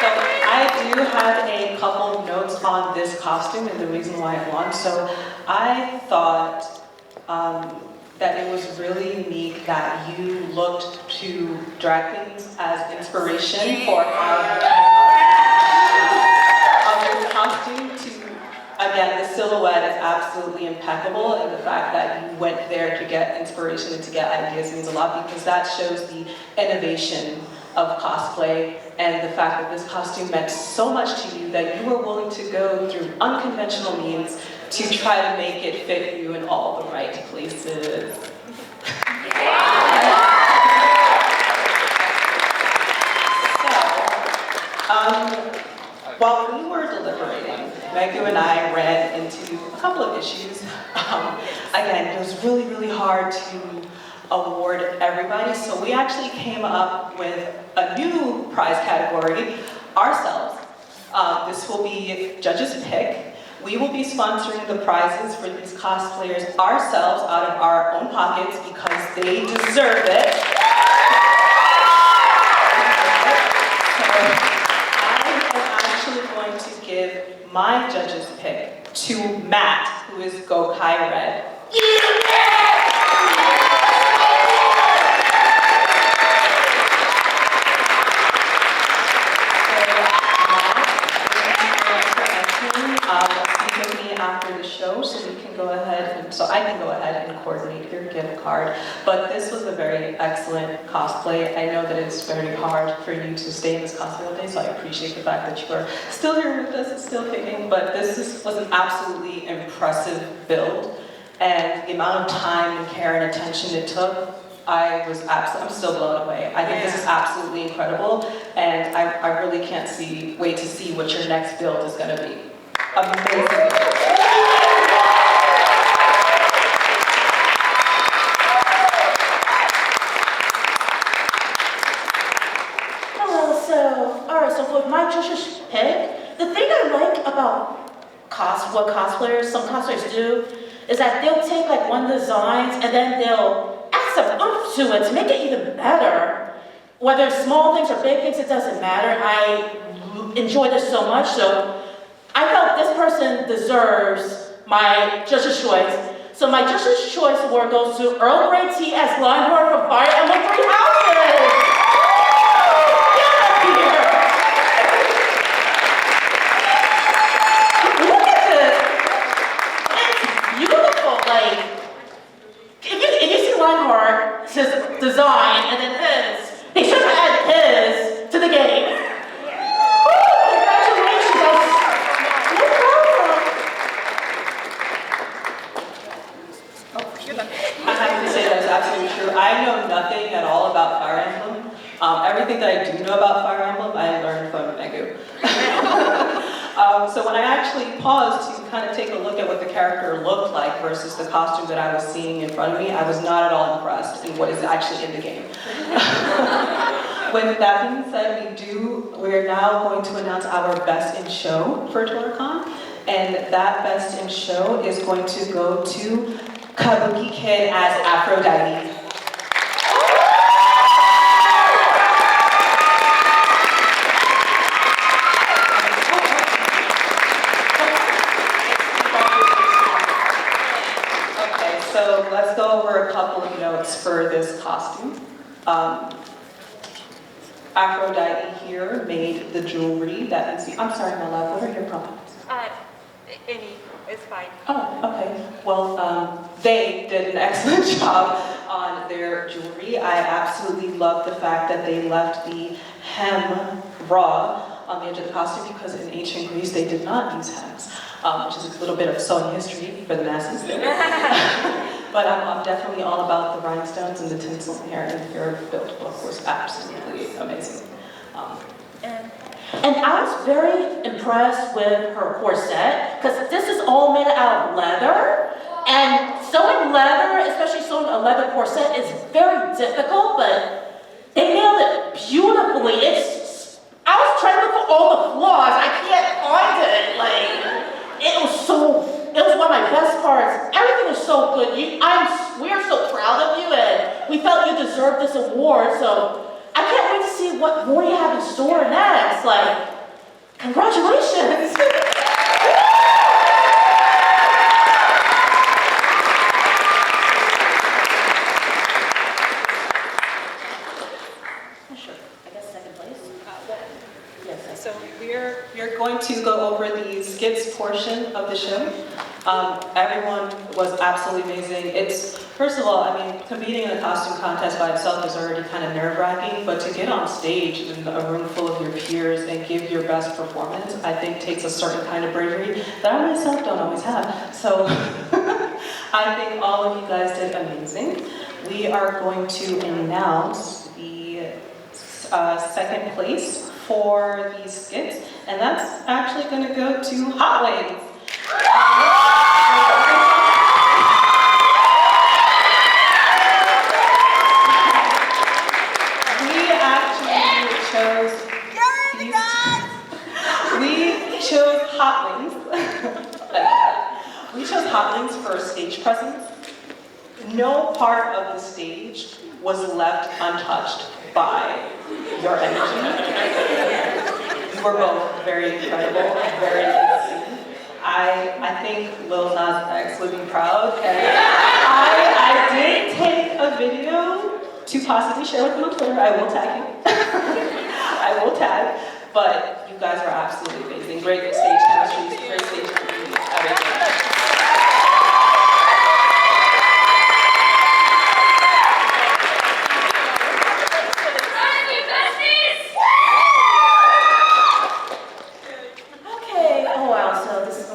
So I do have a couple of notes on this costume and the reason why it won. So I thought that it was really unique that you looked to drag queens as inspiration for how you this costume to, again, the silhouette is absolutely impeccable, and the fact that you went there to get inspiration and to get ideas means a lot, because that shows the innovation of cosplay and the fact that this costume meant so much to you that you were willing to go through unconventional means to try to make it fit you in all the right places. While we were deliberating, Megan and I ran into a couple of issues. Again, it was really, really hard to award everybody, so we actually came up with a new prize category ourselves. This will be Judge's Pick. We will be sponsoring the prizes for these cosplayers ourselves out of our own pockets because they deserve it. So I am actually going to give my Judge's Pick to Matt, who is Gokai Red. Speak with me after the show so we can go ahead and I can go ahead and coordinate your gift card. But this was a very excellent cosplay. I know that it's very hard for you to stay in this cosplay all day, so I appreciate the fact that you are still here with us and still kicking. But was an absolutely impressive build, and the amount of time and care and attention it took, I'm still blown away. I think this is absolutely incredible, and I really can't wait to see what your next build is going to be. Amazing. So with my judge's pick, the thing I like about some cosplayers do, is that they'll take like one designs and then they'll add some oomph to it to make it even better. Whether it's small things or big things, it doesn't matter. I enjoy this so much, so I felt this person deserves my judge's choice. So my judge's choice award goes to Earl Grey Tea as Lionheart from Fire Emblem Three Houses. His design and then his. He should have added his to the game. Woo, congratulations. No problem. I have to say that's absolutely true. I know nothing at all about Fire Emblem. Everything that I do know about Fire Emblem, I learned from Megu. So when I actually paused to kind of take a look at what the character looked like versus the costume that I was seeing in front of me, I was not at all impressed in what is actually in the game. With that being said, we are now going to announce our Best in Show for Tora-Con, and that Best in Show is going to go to Kabuki Kid as Aphrodite. So let's go over a couple of notes for this costume. Aphrodite here made the jewelry that you see. I'm sorry, my love, what are your prompts? Any, it's fine. Oh, okay. Well, they did an excellent job on their jewelry. I absolutely love the fact that they left the hem raw on the edge of the costume because in ancient Greece they did not use hems, which is a little bit of sewing history for the masses there. But I'm definitely all about the rhinestones and the tinsel here, and your build book was absolutely amazing. And I was very impressed with her corset, because this is all made out of leather, and sewing leather, especially sewing a leather corset, is very difficult, but they nailed it beautifully. I was trying to look for all the flaws, I can't find it. It was one of my best parts. Everything is so good. We're so proud of you, and we felt you deserved this award, so I can't wait to see what more you have in store next. Congratulations! Sure. I guess second place. Yes. So we're going to go over the skits portion of the show. Everyone was absolutely amazing. First of all, competing in a costume contest by itself is already kind of nerve-wracking, but to get on stage in a room full of your peers and give your best performance, I think takes a certain kind of bravery that I myself don't always have. So I think all of you guys did amazing. We are going to announce the second place for these skits, and that's actually going to go to Hot Wings. We chose Hot Wings. We chose Hot Wings for stage presence. No part of the stage was left untouched by your energy. You were both very incredible, very insane. I think Lil Nas X would be proud. And I did take a video to possibly share with him on Twitter. I will tag you. I will tag. But you guys are absolutely amazing. Great stage chemistry, great stage chemistry, everything.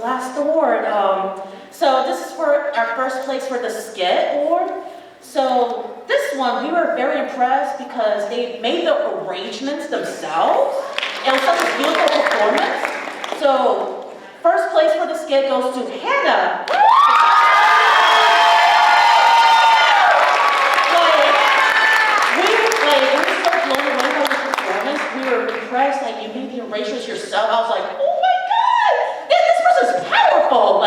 Last award. So this is for our first place for the Skit award. So this one, we were very impressed because they made the arrangements themselves. It was such a beautiful performance. So first place for the Skit goes to Hannah. We were so blown away by the performance. We were impressed. Like, you made the arrangements yourself. I was like, oh my God, this person's powerful.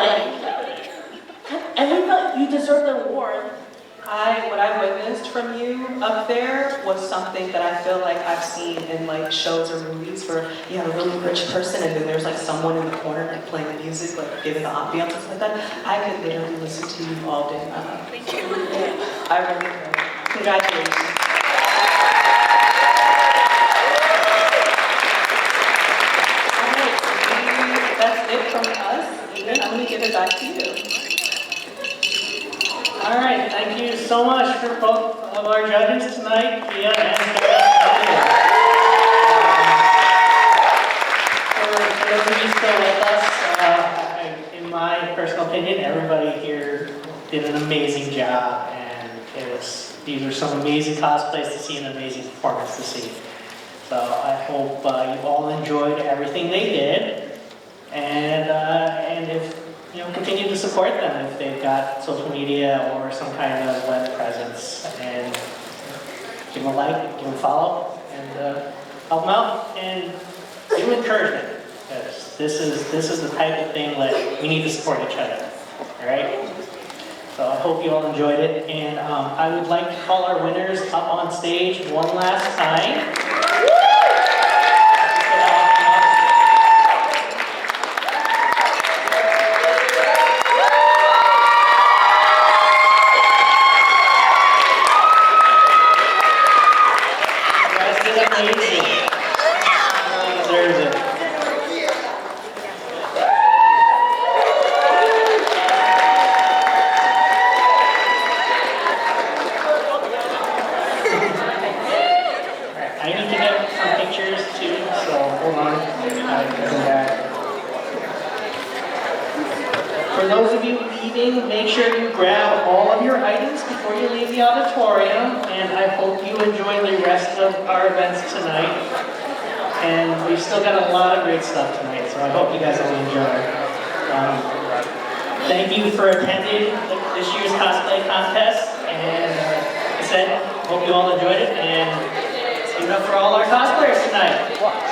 And we felt you deserve the award. What I witnessed from you up there was something that I feel like I've seen in like shows or movies where you have a really rich person and then there's like someone in the corner like playing the music, like giving the ambiance and stuff like that. I could literally listen to you all day. Thank you. I really could. Congratulations. Alright, that's it from us. Ethan, I'm going to give it back to you. All right, thank you so much for both of our judges tonight, Kia and for those of you still with us, in my personal opinion, everybody here did an amazing job, and these are some amazing cosplays to see and amazing performance to see. So I hope you all enjoyed everything they did, and if continue to support them if they've got social media or some kind of web presence, and give them a like, give them a follow, and help them out, and give them encouragement. Because this is the type of thing that we need to support each other. All right. So I hope you all enjoyed it, and I would like to call our winners up on stage one last time. For those of you leaving, make sure you grab all of your items before you leave the auditorium, and I hope you enjoy the rest of our events tonight. And we've still got a lot of great stuff tonight, so I hope you guys all enjoy. Thank you for attending this year's cosplay contest, and like I said, hope you all enjoyed it, and give it up for all our cosplayers tonight.